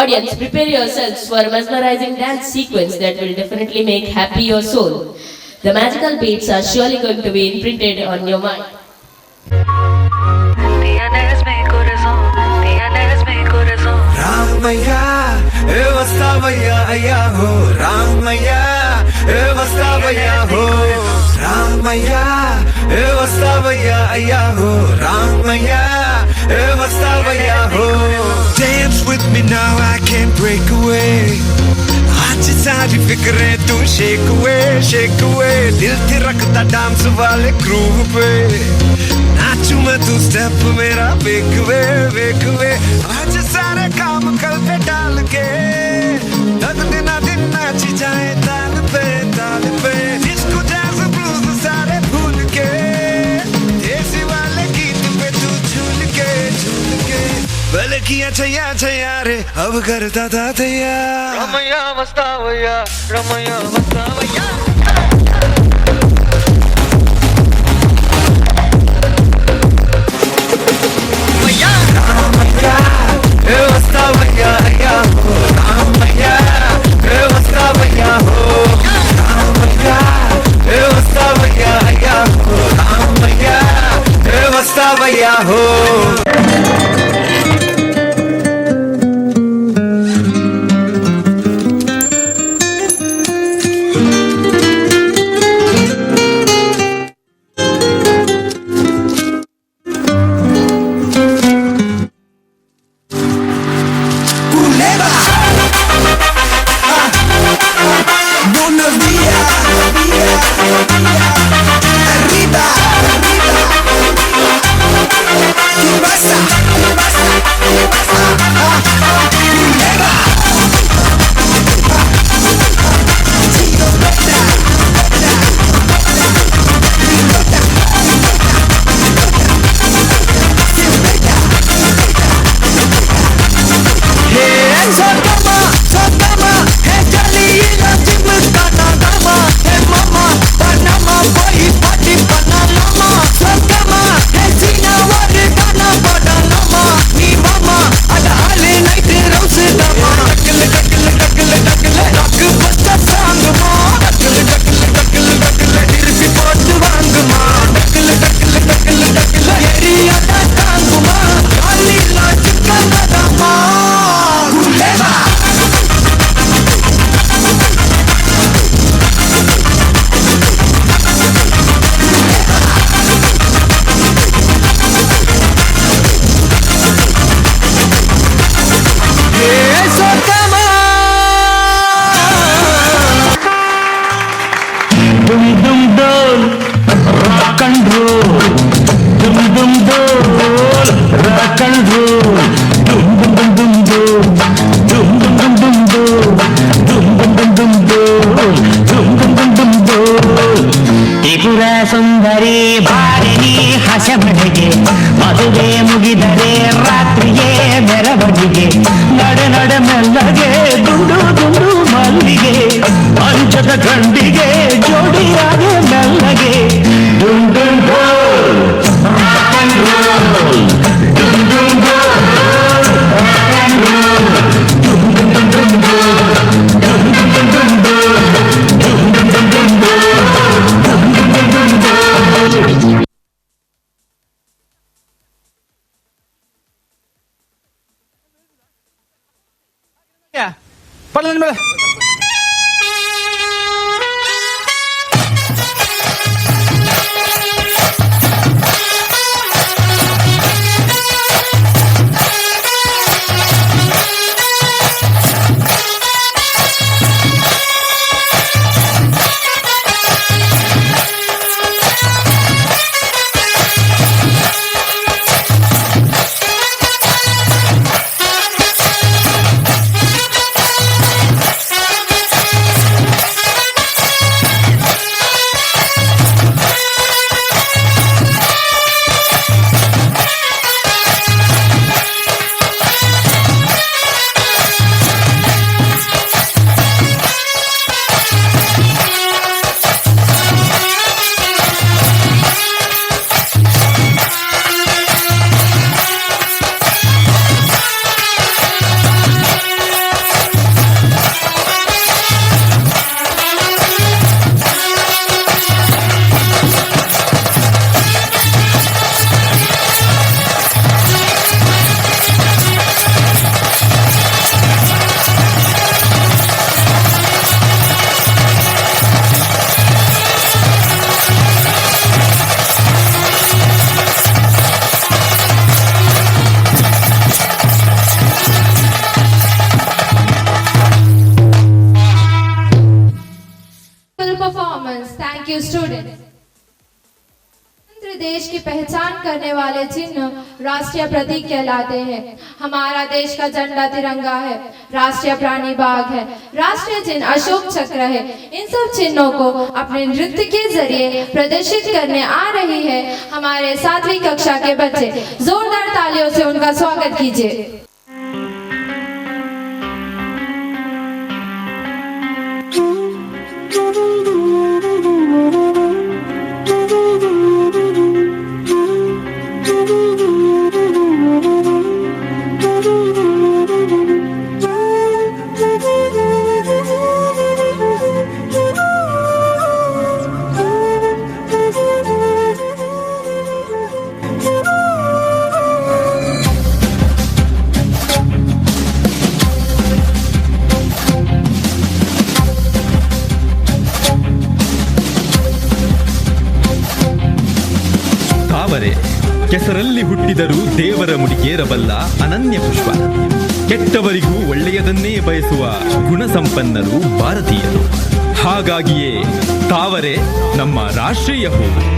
Audience, prepare yourselves for a mesmerizing dance sequence that will definitely make happy your soul. The magical beats are surely going to be imprinted on your mind. Ramaya, vastavaya ayaho, Ramaya, vastavaya ho, Ramaya, vastavaya ayaho, Ramaya, vastavaya ho. Dance with me now, I can't break away. आज सारी फिक्रें तू shake away, shake away. दिल थे रखता dance वाले groove पे, नाचू मैं तू स्टेप मेरा वेक वे, वेक वे। आज सारे काम कल पे डाल के, तक दिना दिन नाची जाए ताल पे, ताल पे। डिस्को जैज ब्लूज सारे भूल के, देसी वाले गीत पे तू झूल के, झूल के। भले किया छैया छैया रे, अब करता था तैयार। रमैया मस्तावैया, रमैया मस्तावैया। ಸುಂದರಿ ಬಾರಿನಿ ಹಸಬಡಿಗೆ ಮದುವೆ ಮುಗಿದರೆ ರಾತ್ರಿಯೇ ಮೆರವಣಿಗೆ ನಡೆ ನಡೆ ಮೆಲ್ಲಗೆ ದುಂಡು ದುಂಡು ಮಲ್ಲಿಗೆ ಅಂಚದ ಗಂಡಿಗೆ ಜೋಡಿಯಾಗೆ ಮೆಲ್ಲಗೆ ಡುಂ ಡುಂ ಡೋಲ್ ರಾಕ್ ಅಂಡ್ ರೋಲ್ ಡುಂ ಡುಂ ಡೋಲ್ ರಾಕ್ ಅಂಡ್ ರೋಲ್ ಡುಂ ಡುಂ ಡುಂ ಡೋಲ್ ಡುಂ ಡುಂ ಡುಂ ಡೋಲ್ ಡುಂ ಡುಂ ಡುಂ ಡೋಲ್ Parlan mo. करने वाले चिन्ह राष्ट्रीय प्रतीक कहलाते हैं। हमारा देश का झंडा तिरंगा है, राष्ट्रीय प्राणी बाघ है, राष्ट्रीय चिन्ह अशोक चक्र है। इन सब चिन्हों को अपने नृत्य के जरिए प्रदर्शित करने आ रही है हमारे 7वीं कक्षा के बच्चे। जोरदार तालियों से उनका स्वागत कीजिए। ಕೆಸರಲ್ಲಿ ಹುಟ್ಟಿದರೂ ದೇವರ ಮುಡಿಗೇರಬಲ್ಲ ಅನನ್ಯ ಪುಷ್ಪ. ಕೆಟ್ಟವರಿಗೂ ಒಳ್ಳೆಯದನ್ನೇ ಬಯಸುವ ಗುಣಸಂಪನ್ನರು ಭಾರತೀಯರು. ಹಾಗಾಗಿಯೇ ತಾವರೆ ನಮ್ಮ ರಾಷ್ಟ್ರೀಯ ಹೂವು.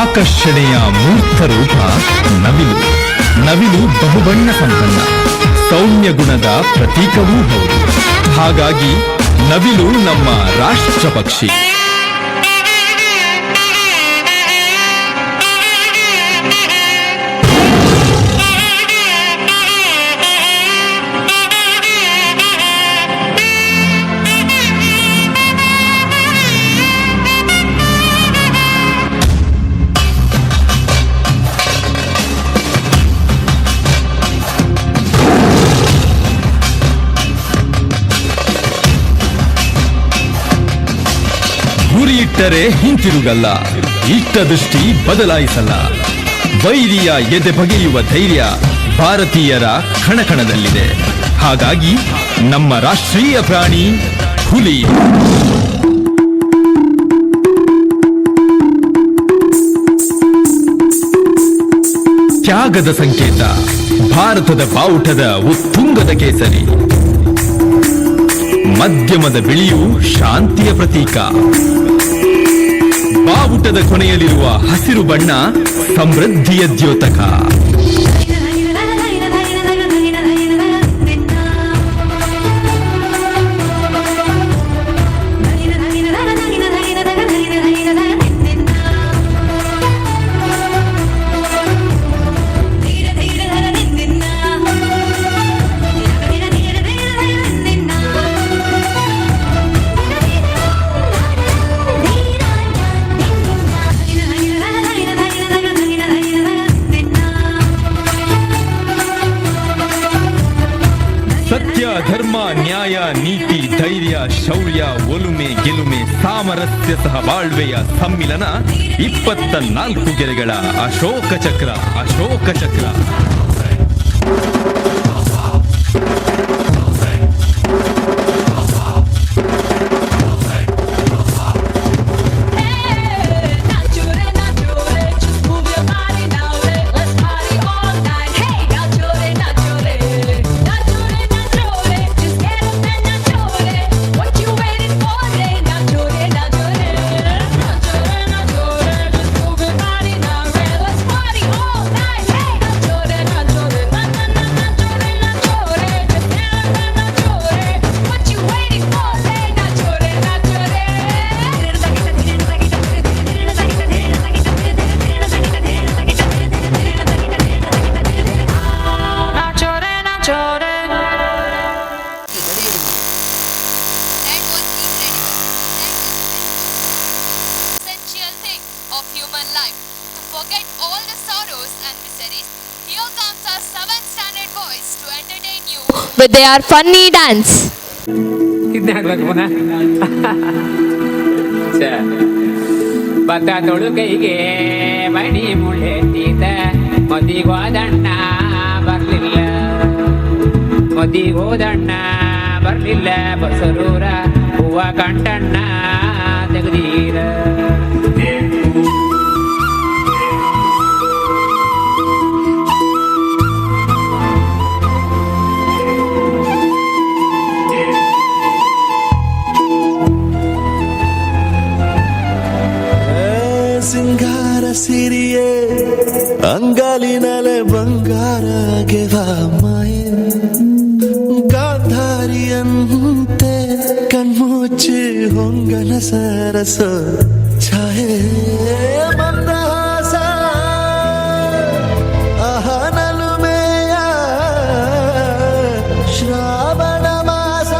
ಆಕರ್ಷಣೆಯ ಮೂರ್ತ ರೂಪ ನವಿಲು. ನವಿಲು ಬಹುಬಣ್ಣ ಸಂಪನ್ನ, ಸೌಮ್ಯ ಗುಣದ ಪ್ರತೀಕವೂ ಹೌದು. ಹಾಗಾಗಿ ನವಿಲು ನಮ್ಮ ರಾಷ್ಟ್ರ ಪಕ್ಷಿ. ಗುರಿ ಇಟ್ಟರೆ ಹಿಂತಿರುಗಲ್ಲ, ಇಟ್ಟ ದೃಷ್ಟಿ ಬದಲಾಯಿಸಲ್ಲ. ವೈರಿಯ ಎದೆ ಬಗೆಯುವ ಧೈರ್ಯ ಭಾರತೀಯರ ಕಣಕಣದಲ್ಲಿದೆ. ಹಾಗಾಗಿ ನಮ್ಮ ರಾಷ್ಟ್ರೀಯ ಪ್ರಾಣಿ ಹುಲಿ. ತ್ಯಾಗದ ಸಂಕೇತ, ಭಾರತದ ಬಾವುಟದ ಉತ್ತುಂಗದ ಕೇಸರಿ. ಮಧ್ಯಮದ ಬಿಳಿಯು ಶಾಂತಿಯ ಪ್ರತೀಕ. ಬಾವುಟದ ಕೊನೆಯಲ್ಲಿರುವ ಹಸಿರು ಬಣ್ಣ ಸಮೃದ್ಧಿಯ ದ್ಯೋತಕ. ಸತ್ಯ, ಧರ್ಮ, ನ್ಯಾಯ, ನೀತಿ, ಧೈರ್ಯ, ಶೌರ್ಯ, ಒಲುಮೆ, ಗೆಲುಮೆ, ಸಾಮರಸ್ಯ ಸಹ ಬಾಳ್ವೆಯ ಸಮ್ಮಿಲನ. 24 ಗೆರೆಗಳ Ashoka Chakra. Ashoka Chakra. with their funny dance. ಇದನ್ನೇ ಹಾಕ್ಬೇಕು ಪುನಃ. ಭತ್ತ ತೊಳು ಕೈಗೆ ಮಣಿ ಮುಳ್ಳೆತ್ತಿದ ಮದಿಗೋದಣ್ಣ ಬರ್ಲಿಲ್ಲ, ಮದಿಗೋದಣ್ಣ ಬರ್ಲಿಲ್ಲ, ಬಸರೂರ ಹೂವ ಕಂಟಣ್ಣ ತೆಗ್ದೀರ. ಸಿಂಗಾರ ಸಿರಿಯೇ ಅಂಗಾಲಿನಲೆ ಬಂಗಾರ ಗೆವಾ ಮಾಯೆ, ಗಾಂಧಾರಿಯಂತೆ ಕಣ್ಮುಚ್ಚಿ ಹೊಂಗನ ಸರಸ ಛಾಯೆ, ಮಂದಹಾಸ ಅಹನಲುಮೆಯ ಶ್ರಾವಣ ಮಾಸ.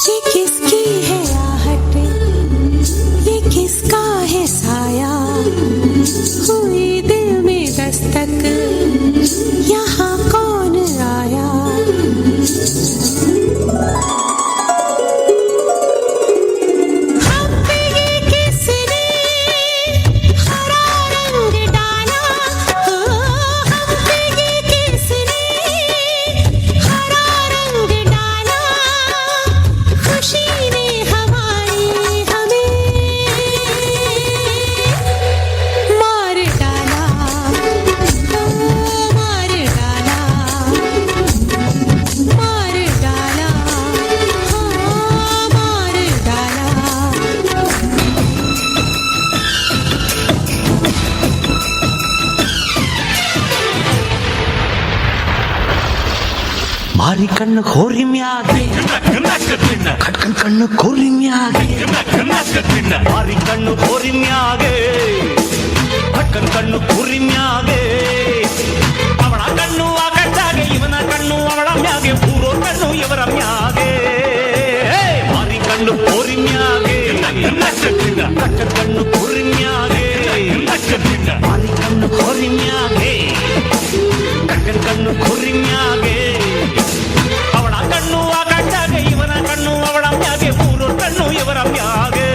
ये किसकी है आहट, ये किसका है साया, हुई दिल में दस्तक, यहाँ कौन आया. हम पे ये किसने हरा रंग डाला, हम पे ये किसने हरा रंग डाला, खुशी ने हमारी हमें मार डाला, मार डाला, मार डाला, हाँ मार डाला. ಮಾರಿ ಕಣ್ಣು ಹೋರಿ ಮ್ಯಾಗೆ ಕಟ್ಕನ್ ಕಣ್ಣು ಕೋರಿ ಮ್ಯಾಗೆ, ಮಾರಿ ಕಣ್ಣು ಹೋರಿ ಮ್ಯಾಗೆ ಕಟ್ಕನ್ ಕಣ್ಣು ಕೋರಿ ಮ್ಯಾಗೆ, ಅವಳ ಕಣ್ಣು ಆಗಟ್ಟಾಗೆ ಇವನ ಕಣ್ಣು ಅವಳ ಮ್ಯಾಗೆ, ಊರೋ ಕಣ್ಣು ಇವರ ಮ್ಯಾಗೆ, ಮಾರಿ ಕಣ್ಣು ಕೋರಿ ಮ್ಯಾಗೆ ಕಟ್ಕನ್ ಕಣ್ಣು ಕೋರಿ ಮ್ಯಾಗೆ, ಮಾರಿ ಕಣ್ಣು ಕೋರಿ ಮ್ಯಾಗೆ ಕಟ್ಕನ್ ಕಣ್ಣು ಕೋರಿ ಮ್ಯಾಗೆ, ಅವಳ ಕಣ್ಣು ಆ ಗಂಡಾಗೆ ಇವನ ಕಣ್ಣು ಅವಳ ಮ್ಯಾಗೆ, ಮೂರು ಕಣ್ಣು ಇವರ ಮ್ಯಾಗೆ.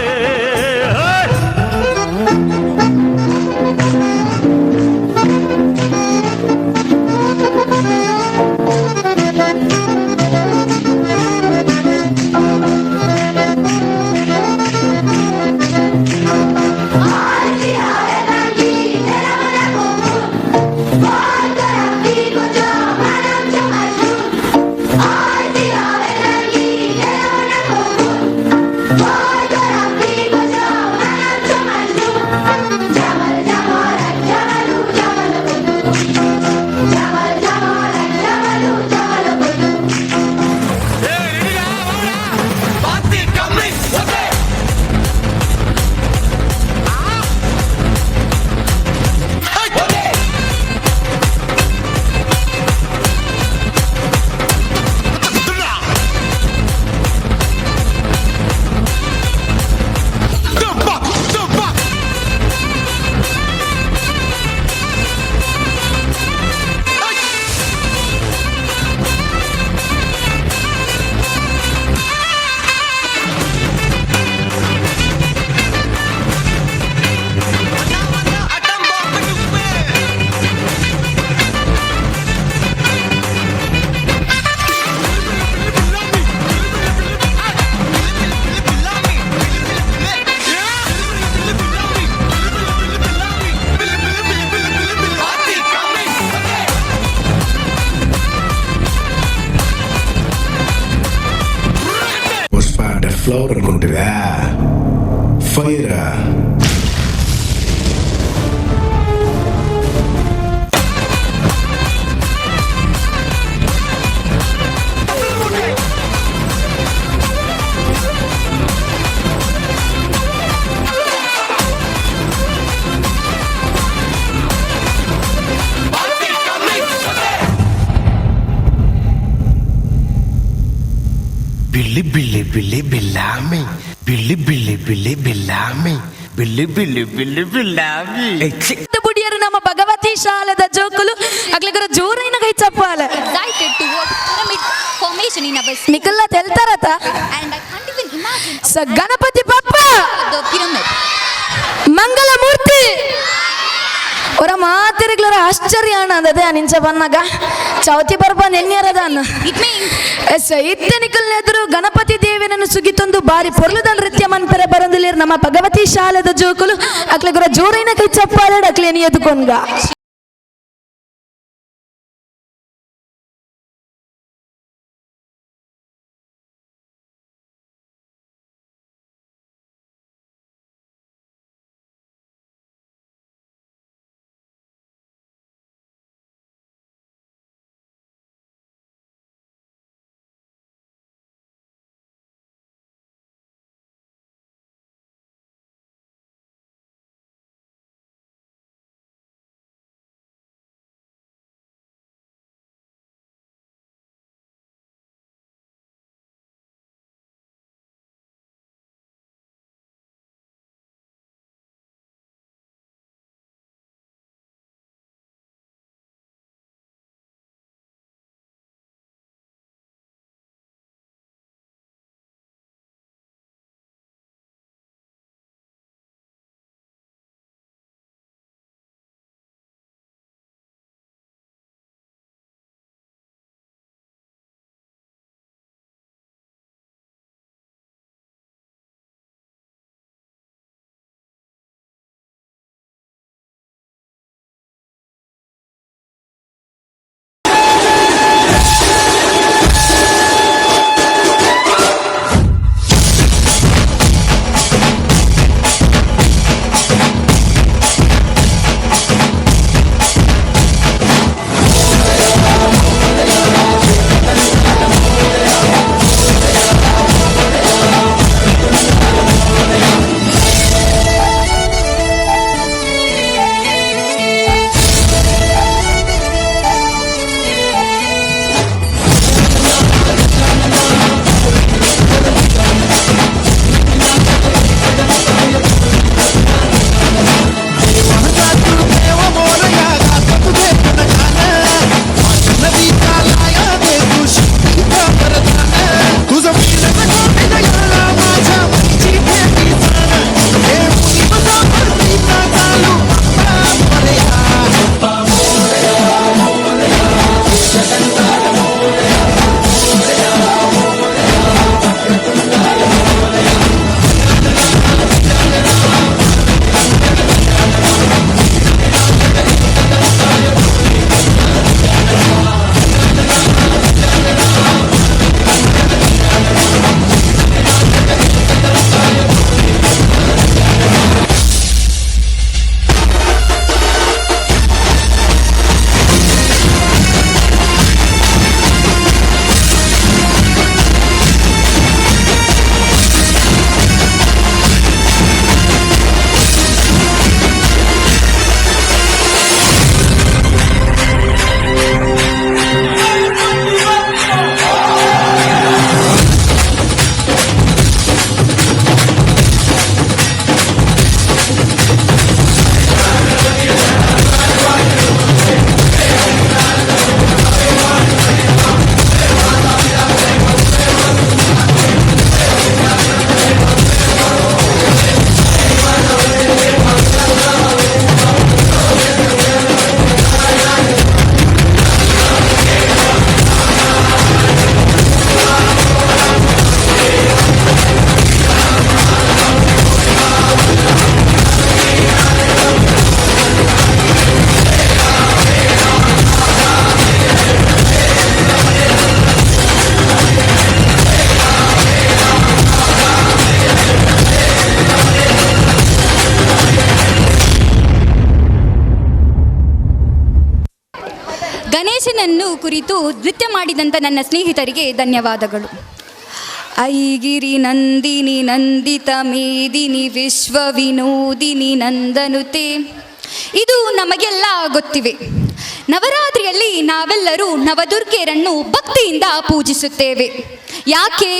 ಫ್ಲವರ್ ಅನ್ಕೊಂಡಿದ್ಯಾ? ಫೈರ बिल्ली बिल्ली बिल्ली बिल्लामी बिल्ली बिल्ली बिल्ली बिल्लामी बिल्ली बिल्ली बिल्ली बिल्लामी బుడియరు నమ్మ భగవతి శాలద జోకులు అట్లా జోరైన కై చెప్పాలి Excited to watch pyramid formation in our నికల్లా తెలుతారత and I can't even imagine Ganapati Bappa the pyramid. Mangalamurthy ಒರ ಮಾತಿರಿಗ್ಲರ ಆಶ್ಚರ್ಯ ಅದೇ ನಿಂಚ ಬನ್ನಾಗ ಚೌತಿ ಬರ್ಬಂದ್ ಎನ್ನಿಯರದ ಅನ್ನ ಇತ್ತೆನಿಕಲ್ ಎದುರು ಗಣಪತಿ ದೇವಿನನ್ನು ಸುಗಿತೊಂದು ಬಾರಿ ಪೊರ್ಲದ ನೃತ್ಯ ಮನ್ಪರೆ ಬರಂದಿಲ್ಲಿರ್ ನಮ್ಮ ಭಗವತಿ ಶಾಲೆದ ಜೋಕುಲು ಅಕ್ಲೆಗೊರ ಜೋರೈನ ಕೈ ಚಪ್ಪಾಳೆ ಅಕ್ಲೆ ಎನಿಯದುಕೊಂಗ ಗಣೇಶನನ್ನು ಕುರಿತು ನೃತ್ಯ ಮಾಡಿದಂಥ ನನ್ನ ಸ್ನೇಹಿತರಿಗೆ ಧನ್ಯವಾದಗಳು. ಐಗಿರಿ ನಂದಿನಿ ನಂದಿತ ಮೇದಿನಿ ವಿಶ್ವ ವಿನೋದಿನಿ ನಂದನುತೆ ಇದು ನಮಗೆಲ್ಲ ಗೊತ್ತಿವೆ. ನವರಾತ್ರಿಯಲ್ಲಿ ನಾವೆಲ್ಲರೂ ನವದುರ್ಗೆಯರನ್ನು ಭಕ್ತಿಯಿಂದ ಪೂಜಿಸುತ್ತೇವೆ. ಯಾಕೆ?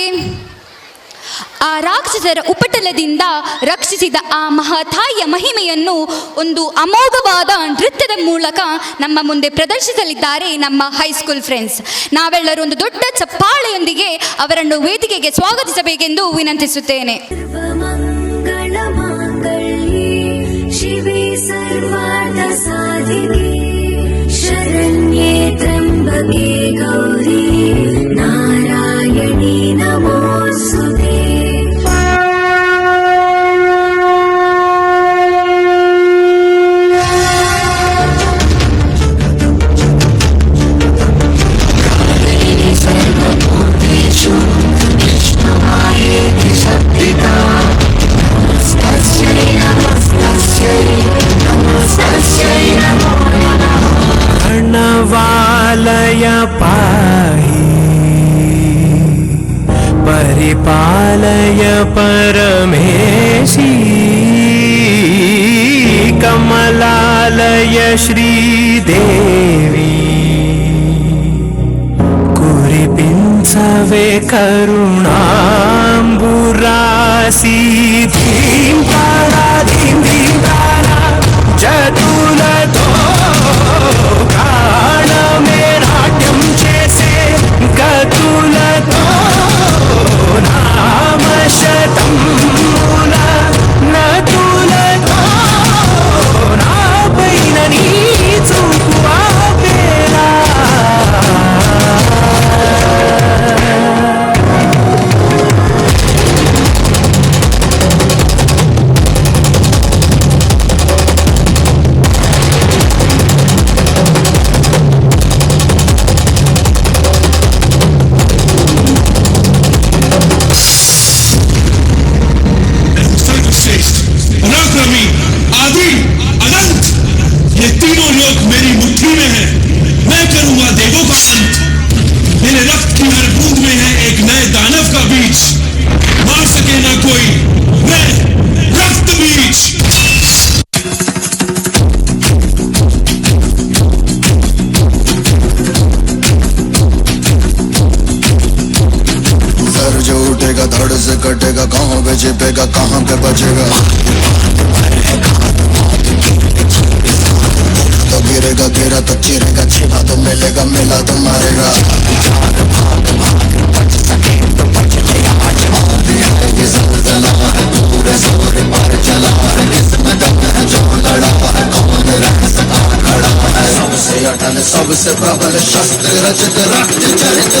ಆ ರಾಕ್ಷಸರ ಉಪಟಳದಿಂದ ರಕ್ಷಿಸಿದ ಆ ಮಹಾತಾಯಿಯ ಮಹಿಮೆಯನ್ನು ಒಂದು ಅಮೋಘವಾದ ನೃತ್ಯದ ಮೂಲಕ ನಮ್ಮ ಮುಂದೆ ಪ್ರದರ್ಶಿಸಲಿದ್ದಾರೆ ನಮ್ಮ ಹೈಸ್ಕೂಲ್ ಫ್ರೆಂಡ್ಸ್. ನಾವೆಲ್ಲರೂ ಒಂದು ದೊಡ್ಡ ಚಪ್ಪಾಳೆಯೊಂದಿಗೆ ಅವರನ್ನು ವೇದಿಕೆಗೆ ಸ್ವಾಗತಿಸಬೇಕೆಂದು ವಿನಂತಿಸುತ್ತೇನೆ. ಶಿವೆ ಸರ್ವಾರ್ಥ ಸಾಧಿಕೆ ಶರಣ್ಯೇ ತ್ರ್ಯಂಬಕೆ ಗೌರಿ ನಾರಾಯಣಿ ನಮೋಸ್ತುತೆ. कर्णवालय पाहि परिपालय परमेशी कमलालय श्रीदेवी कुरिपिंसवे करुणाम्बुरासी धीं तारा धीं धीं तारा जतुलतो गानमे नाट्यं चेसे गतुलतो नाम शतं मूल नतुलतो नापैननी चुकुवा पेला. कटेगा कहाँ पे छिपेगा कहाँ पे बचेगा तो गिरेगा गिरा तो चिरेगा छिपा तो मिलेगा मिला तो मारेगा. पूरे जोर पर चला इसमें दम है जो लड़ा है कौन रह सका खड़ा है सबसे अटल सबसे प्रबल शस्त्र रचित रक्त चरित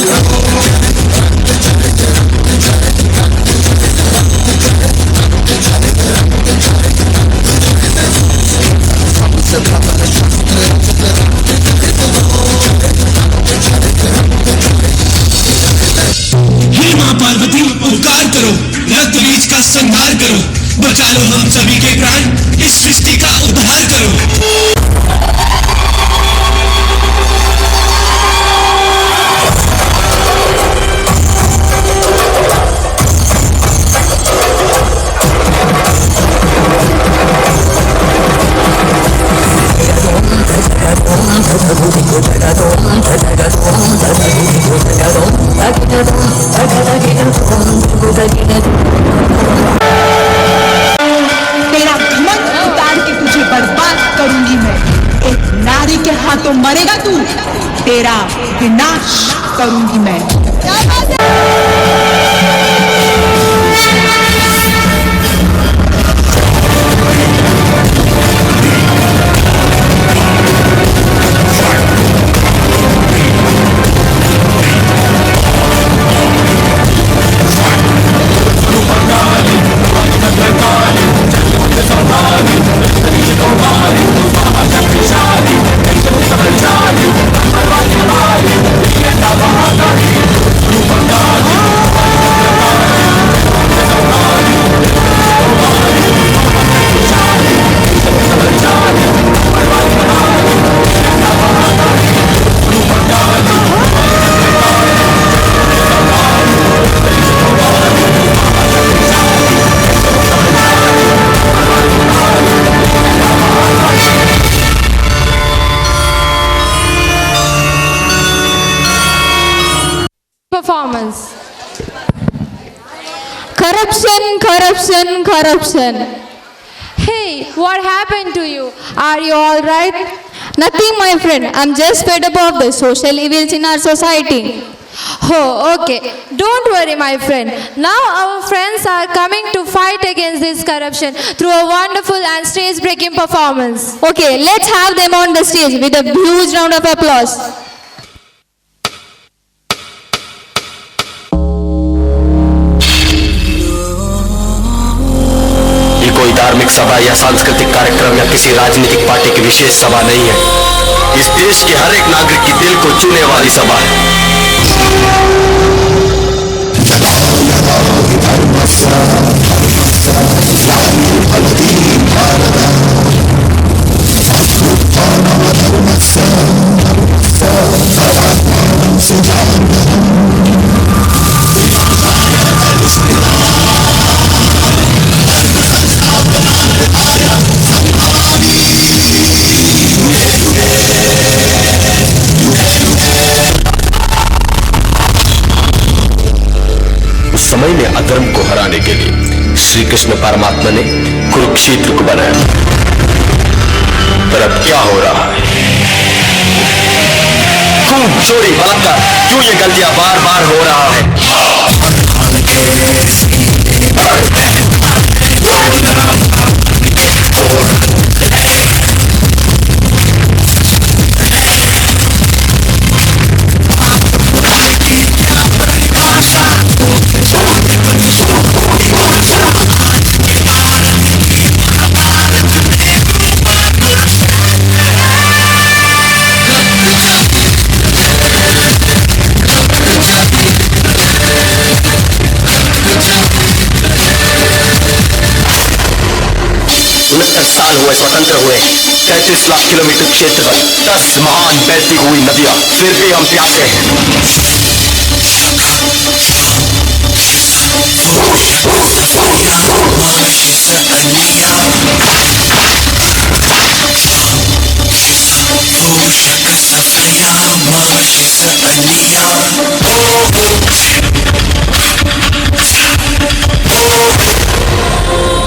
हे मां पार्वती उपकार करो रक्त बीज का संहार करो बचा लो हम सभी के प्राण इस सृष्टि का उद्धार करो. तेरा घमंड उतार के तुझे बर्बाद करूंगी मैं. एक नारी के हाथों मरेगा तू, तेरा विनाश करूंगी मैं. Bye. Corruption, corruption, corruption. Hey, what happened to you? Are you all right? Nothing, my friend. I'm just fed up of the social evils in our society. Oh, okay. Don't worry, my friend. Now our friends are coming to fight against this corruption through a wonderful and stage-breaking performance. Okay, let's have them on the stage with a huge round of applause. ये कोई धार्मिक सभा या सांस्कृतिक कार्यक्रम या किसी राजनीतिक पार्टी की विशेष सभा नहीं है। इस देश के हर एक नागरिक की दिल को छूने वाली सभा है। समय में अधर्म को हराने के लिए श्री कृष्ण परमात्मा ने कुरुक्षेत्र को बनाया। पर अब क्या हो रहा है? खून, चोरी, बलात्कार, क्यों ये गलतियां बार बार हो रहा है? साल हुए स्वतंत्र हुए, 33 लाख किलोमीटर क्षेत्रफल, 10 महान बहती हुई नदियां, फिर भी हम प्यासे हैं।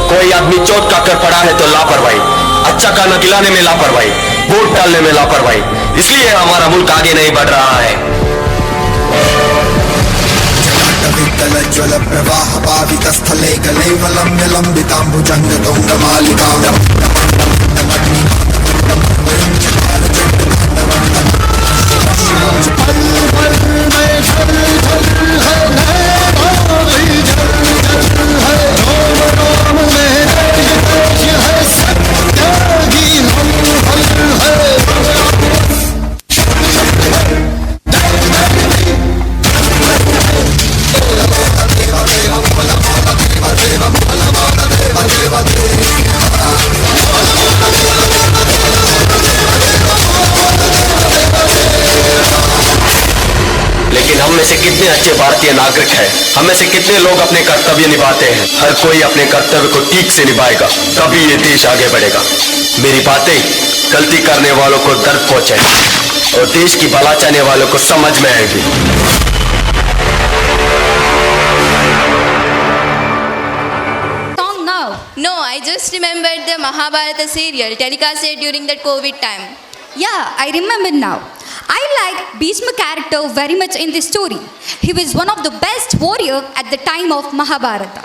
कोई आदमी चोट का कर पड़ा है तो लापरवाही, अच्छा खाना खिलाने में लापरवाही, वोट डालने में लापरवाही, इसलिए हमारा मुल्क आगे नहीं बढ़ रहा है। ज्वल प्रवाह पावितस्थले कलेवलं निलम्बिताम्बुजङ्गतुङ्गमालिकां हम में से कितने अच्छे भारतीय नागरिक हैं? हम में से कितने लोग अपने कर्तव्य निभाते हैं? हर कोई अपने कर्तव्य को ठीक से निभाएगा, तभी ये देश आगे बढ़ेगा। मेरी बातें गलती करने वालों को दर्द पहुंचाएगी और देश की भला चाहने वालों को समझ में आएगी। Song now? No, I just remembered the Mahabharata serial telecasted during that COVID time. Yeah, I remember now. I like Bhishma character very much in this story. He was one of the best warrior at the time of Mahabharata.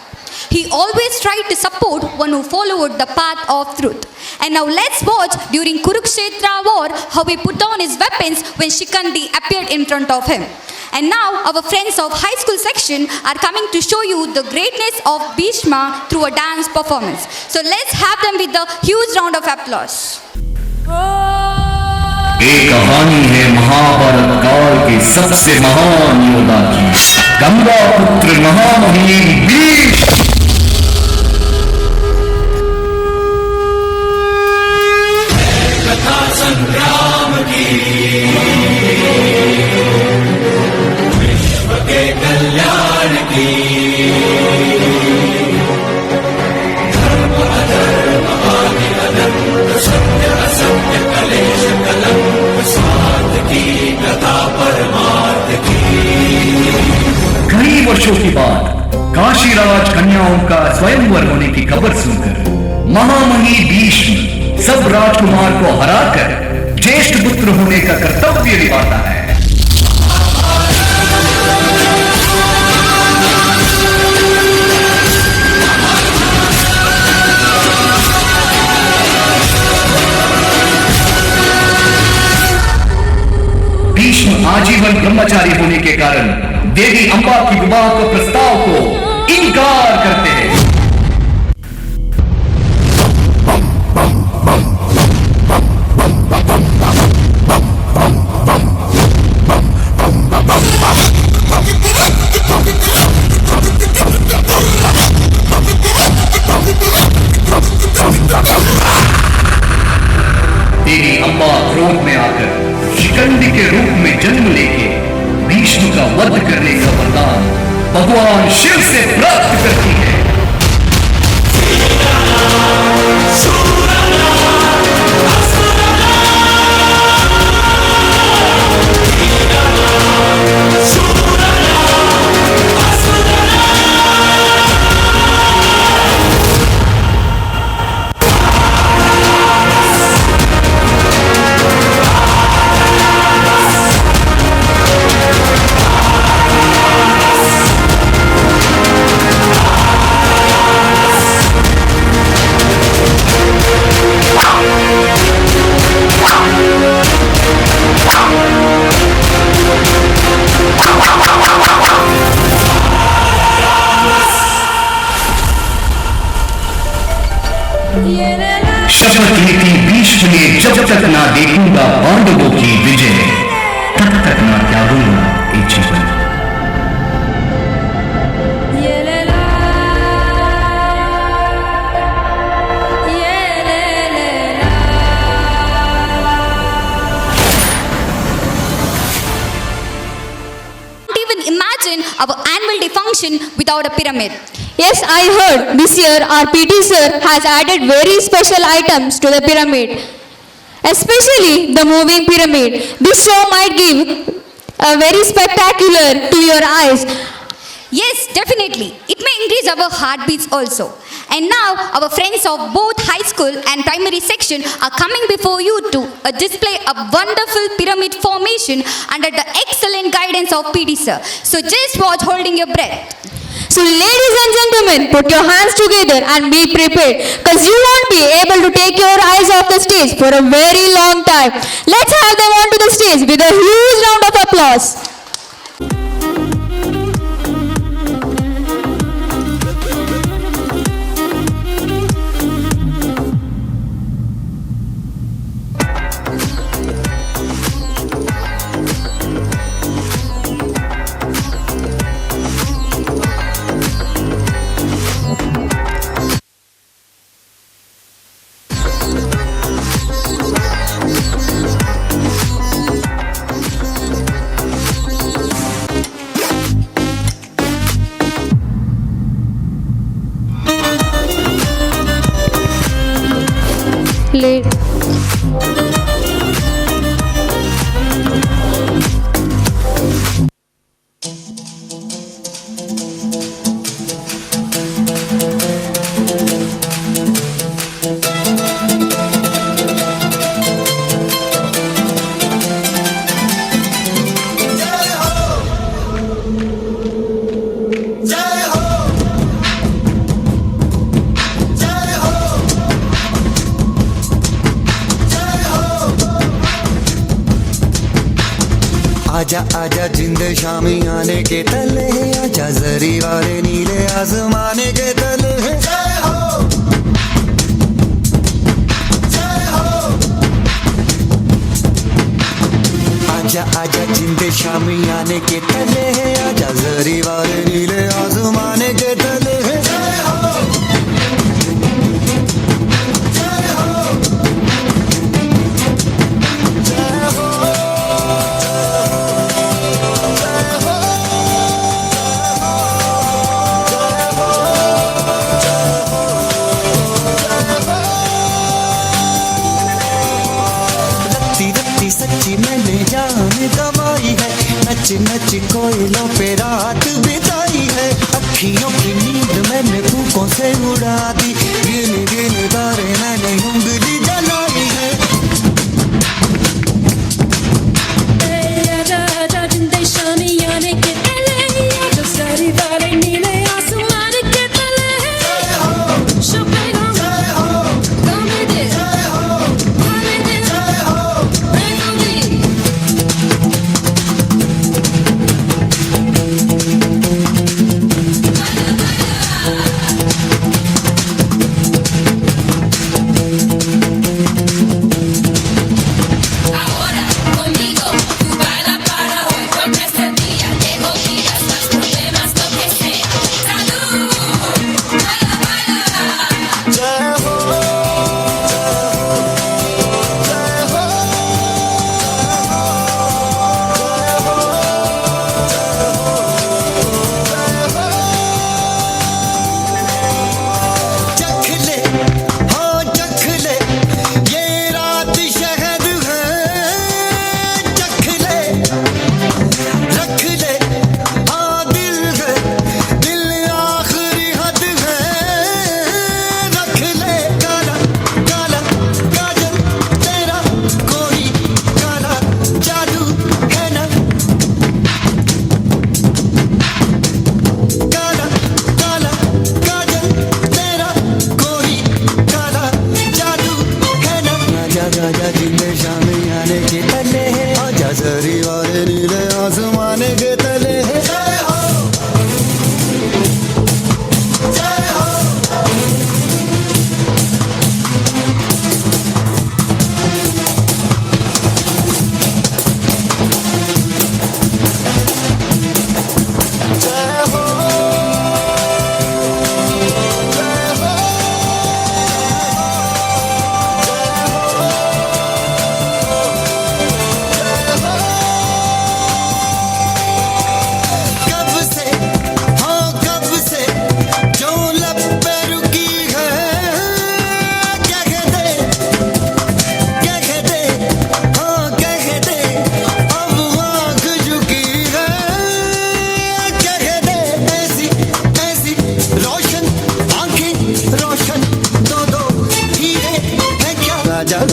He always tried to support one who followed the path of truth. And now let's watch during Kurukshetra war how he put on his weapons when Shikandi appeared in front of him. And now our friends of high school section are coming to show you the greatness of Bhishma through a dance performance. So let's have them with a huge round of applause. ये कहानी है महाभारत काल के सबसे महान योद्धा की, गंगा पुत्र महामहिम भीष्म। कथा संग्राम की, विश्व के कल्याण की, धर्म अधर्म आदि अनंत, सत्य असत्य कलेश कलंक, स्वार्थ की कथा परमार्थ की। कई वर्षों के बाद काशीराज कन्याओं का स्वयंवर होने की खबर सुनकर महामनी भीष्म सब राजकुमार को हराकर ज्येष्ठ पुत्र होने का कर्तव्य निभाता है। भीष्म आजीवन ब्रह्मचारी होने के कारण देवी अंबा की विवाह के प्रस्ताव को इनकार करते हैं। देवी अंबा क्रोध में आकर शिखंडी के रूप में जन्म लेके भीष्म का वध करने का वरदान भगवान शिव से प्राप्त करती है। शपथ ली थी भीष्म ने जब तक ना देखूंगा पांडवों की विजय तब तक ना त्यागूंगा ये जीवन। Imagine our annual day function without a pyramid. Yes, I heard this year our PT sir has added very special items to the pyramid, especially the moving pyramid. This show might give a very spectacular to your eyes. Yes, definitely. It may increase our heartbeats also. And now our friends of both high school and primary section are coming before you to display a wonderful pyramid formation under the excellent guidance of PT sir. So just watch holding your breath. So ladies and gentlemen, put your hands together and be prepared, because you won't be able to take your eyes off the stage for a very long time. Let's have them onto the stage with a huge round of applause. Late. आजा आजा जिंद शामी आने के तले, आजा जरी वाले नीले आसमाने के तले। जय हो जय हो। आजा आजा जिंद शामी आने के तले, आजा जरी वाले नीले आसमाने के तले। जय हो सच्ची मैंने जान गवाई है, नच नच कोयलों पे रात बिताई है। अखियों की नींद मैंने फूकों से उड़ा दी, गिन गिन तारे मैंने उंगली जलाई है। आजा आजा जिंदे शामियाने के तले, आजा सारी वाले नीले आसमान के तले। शोपेगा गामे दे गामे दे बेगोगी। आजा जिंदे शामियाने के तले, आजा सरी वाले नीले आसमान के तले।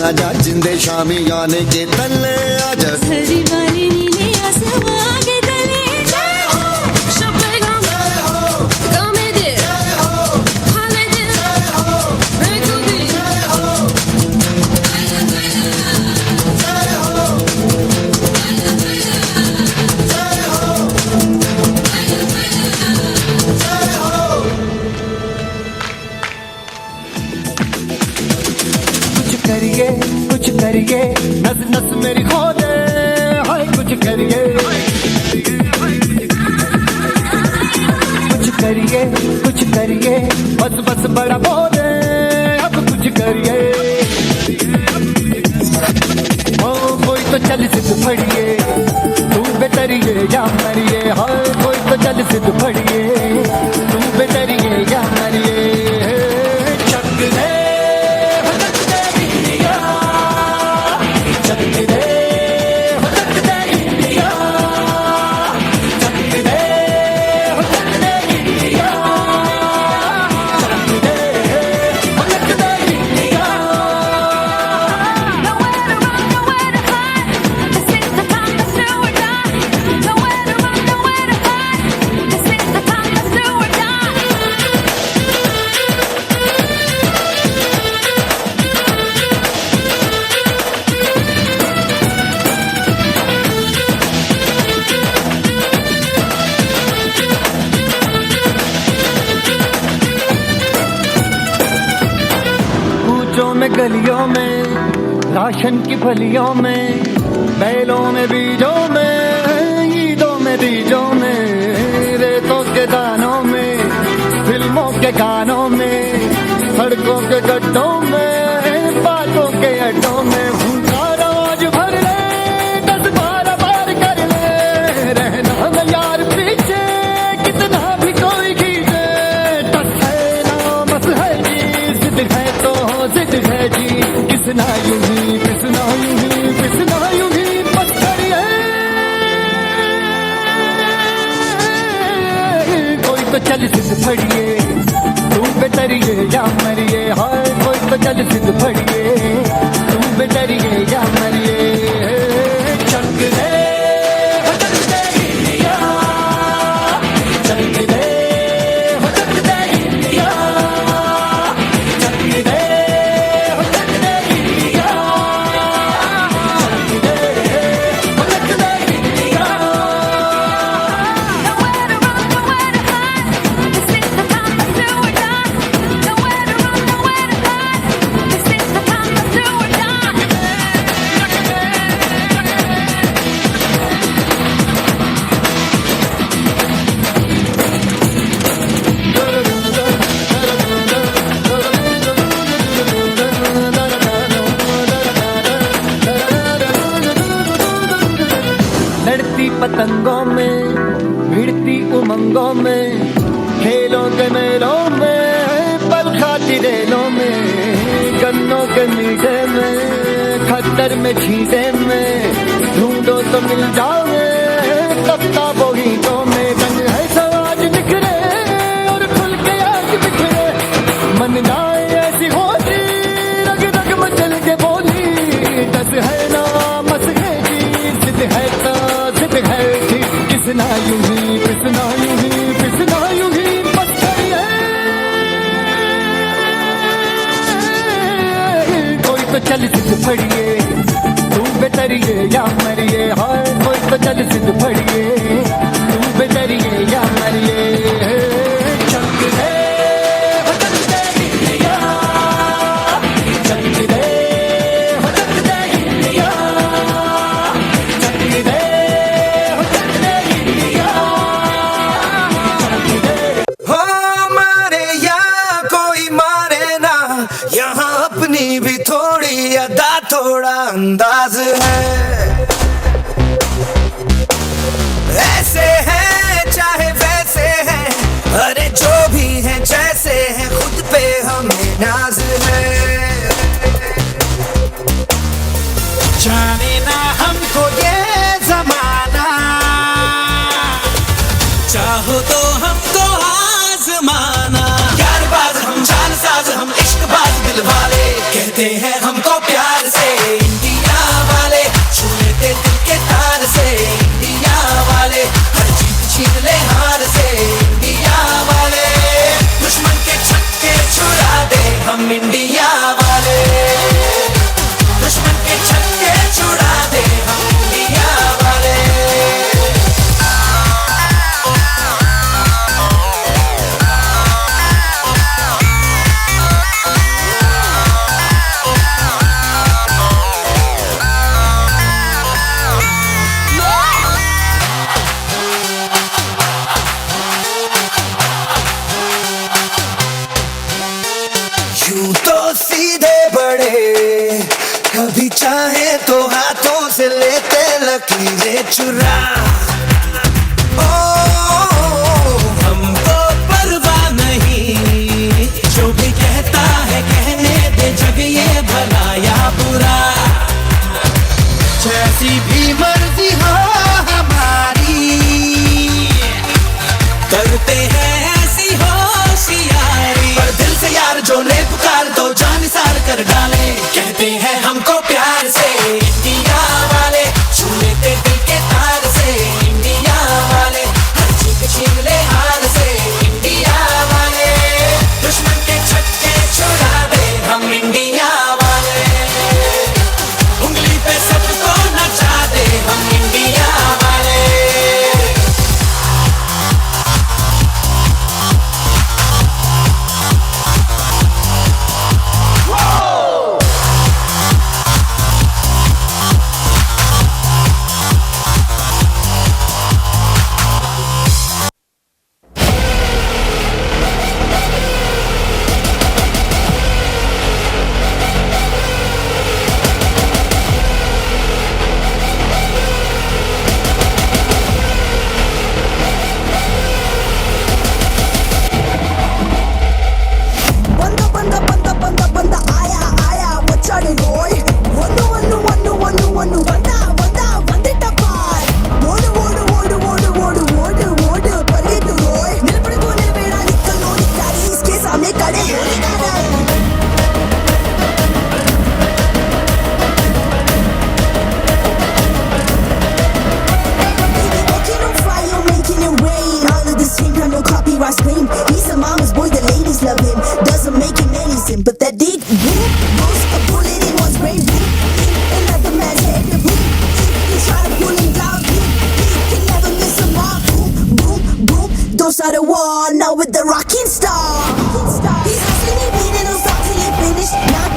आजा जिंदे शामियाने के तले, आजा सारी वाले नीले आसमान के तले। शोपेगा गामे दे गामे दे बेगोगी। कुछ करिए नस नस मेरी खो दे, हाय कुछ करिए बस बस बड़ा बोले, अब कुछ करिए। ओ कोई तो चल सिद्ध फड़िए, तू बेतरिए या मरिए, हाय कोई तो चल सिद्ध फड़िए, तू बेतरिए या मरिए। चक दे में गलियों में, राशन की फलियों में, बैलों में बीजों में, ईदों में बीजों में, रेतों के दानों में, फिल्मों के गानों में, सड़कों के गड्ढों में, बातों के अड्डों में। भूखा रोज भर ले 10-12 बार कर ले, रहना न यार पीछे कितना भी कोई खींचे। टस है ना मस है जी, जिद है तो जिद है जी, किसना यूं ही किसना यूं ही किसना यूं ही पत्थर है। कोई तो चल जिद फड़िए तू बेटरिए या मरिए हाय कोई तो चल जिद फड़िए तू बेटरिए या मरिए चक दे हो चक दे इंडिया चक दे हो चक दे इंडिया चक दे हो चक दे इंडिया चक दे हो चक दे इंडिया लड़ती पतंगों में भिड़ती उमंगों में खेलों के मेलों में पल खाती रेलों में गन्नों के मीठे में खद्दर में छींटे में ढूंढो तो मिल जाओगे तख्ता बोगीटों में रंग है सवाज निखरे और खुल के आज बिखरे मन जाए ऐसी होती रग रग मचल के बोली दस है ना मस है जी जिद है तो जिद है जी किसना यूं ही किसना यूं ही किसना यूं ही बस गई है कोई तो चल जिद फड़िए तू बेटरिए या मरिए हाय कोई तो चल जिद फड़िए तू बेटरिए या मरिए चक दे हो चक दे इंडिया चक दे हो चक दे इंडिया चक दे हो चक दे इंडिया हो मारे या कोई मारे ना यहाँ अपनी भी थोड़ी अदा थोड़ा अंदाज है ऐसे हैं चाहे वैसे हैं अरे जो भी हैं जैसे हैं खुद पे हमें नाज है जाने ना हमको ये जमाना चाहो तो हमको आजमाना यार बाज हम जान साज हम इश्क बाज दिल वाले कहते हैं हमको प्यार से इंडिया वाले छू लेते दिल के तार से इंडिया वाले हर जीत छीन ले हार से इंडिया वाले दुश्मन के छक्के छुड़ा दे हम इंडिया वाले दुश्मन के छक्के छुड़ा दे हम इंडिया वाले यूं तो सीधे बड़े कभी चाहे तो हाथों से लेते लकीरें चुरा ओ हमको परवाह नहीं जो भी कहता है कहने दे जग ये भला या बुरा जैसी भी मर्जी हो हमारी करते हैं ऐसी होशियारी पर दिल से यार जो ले पुकार तो जान सार कर डाले कहते हैं हमको प्यार से इंडिया वाले छू लेते दिल के तार से इंडिया वाले हर चीज छीन ले हार से इंडिया वाले दुश्मन के छक्के छुड़ा दे हम इंडिया वाले उंगली पे सबको नचा दे हम इंडिया वाले now with the rocking star. He's hustling, he beating, don't stop till you finish. Now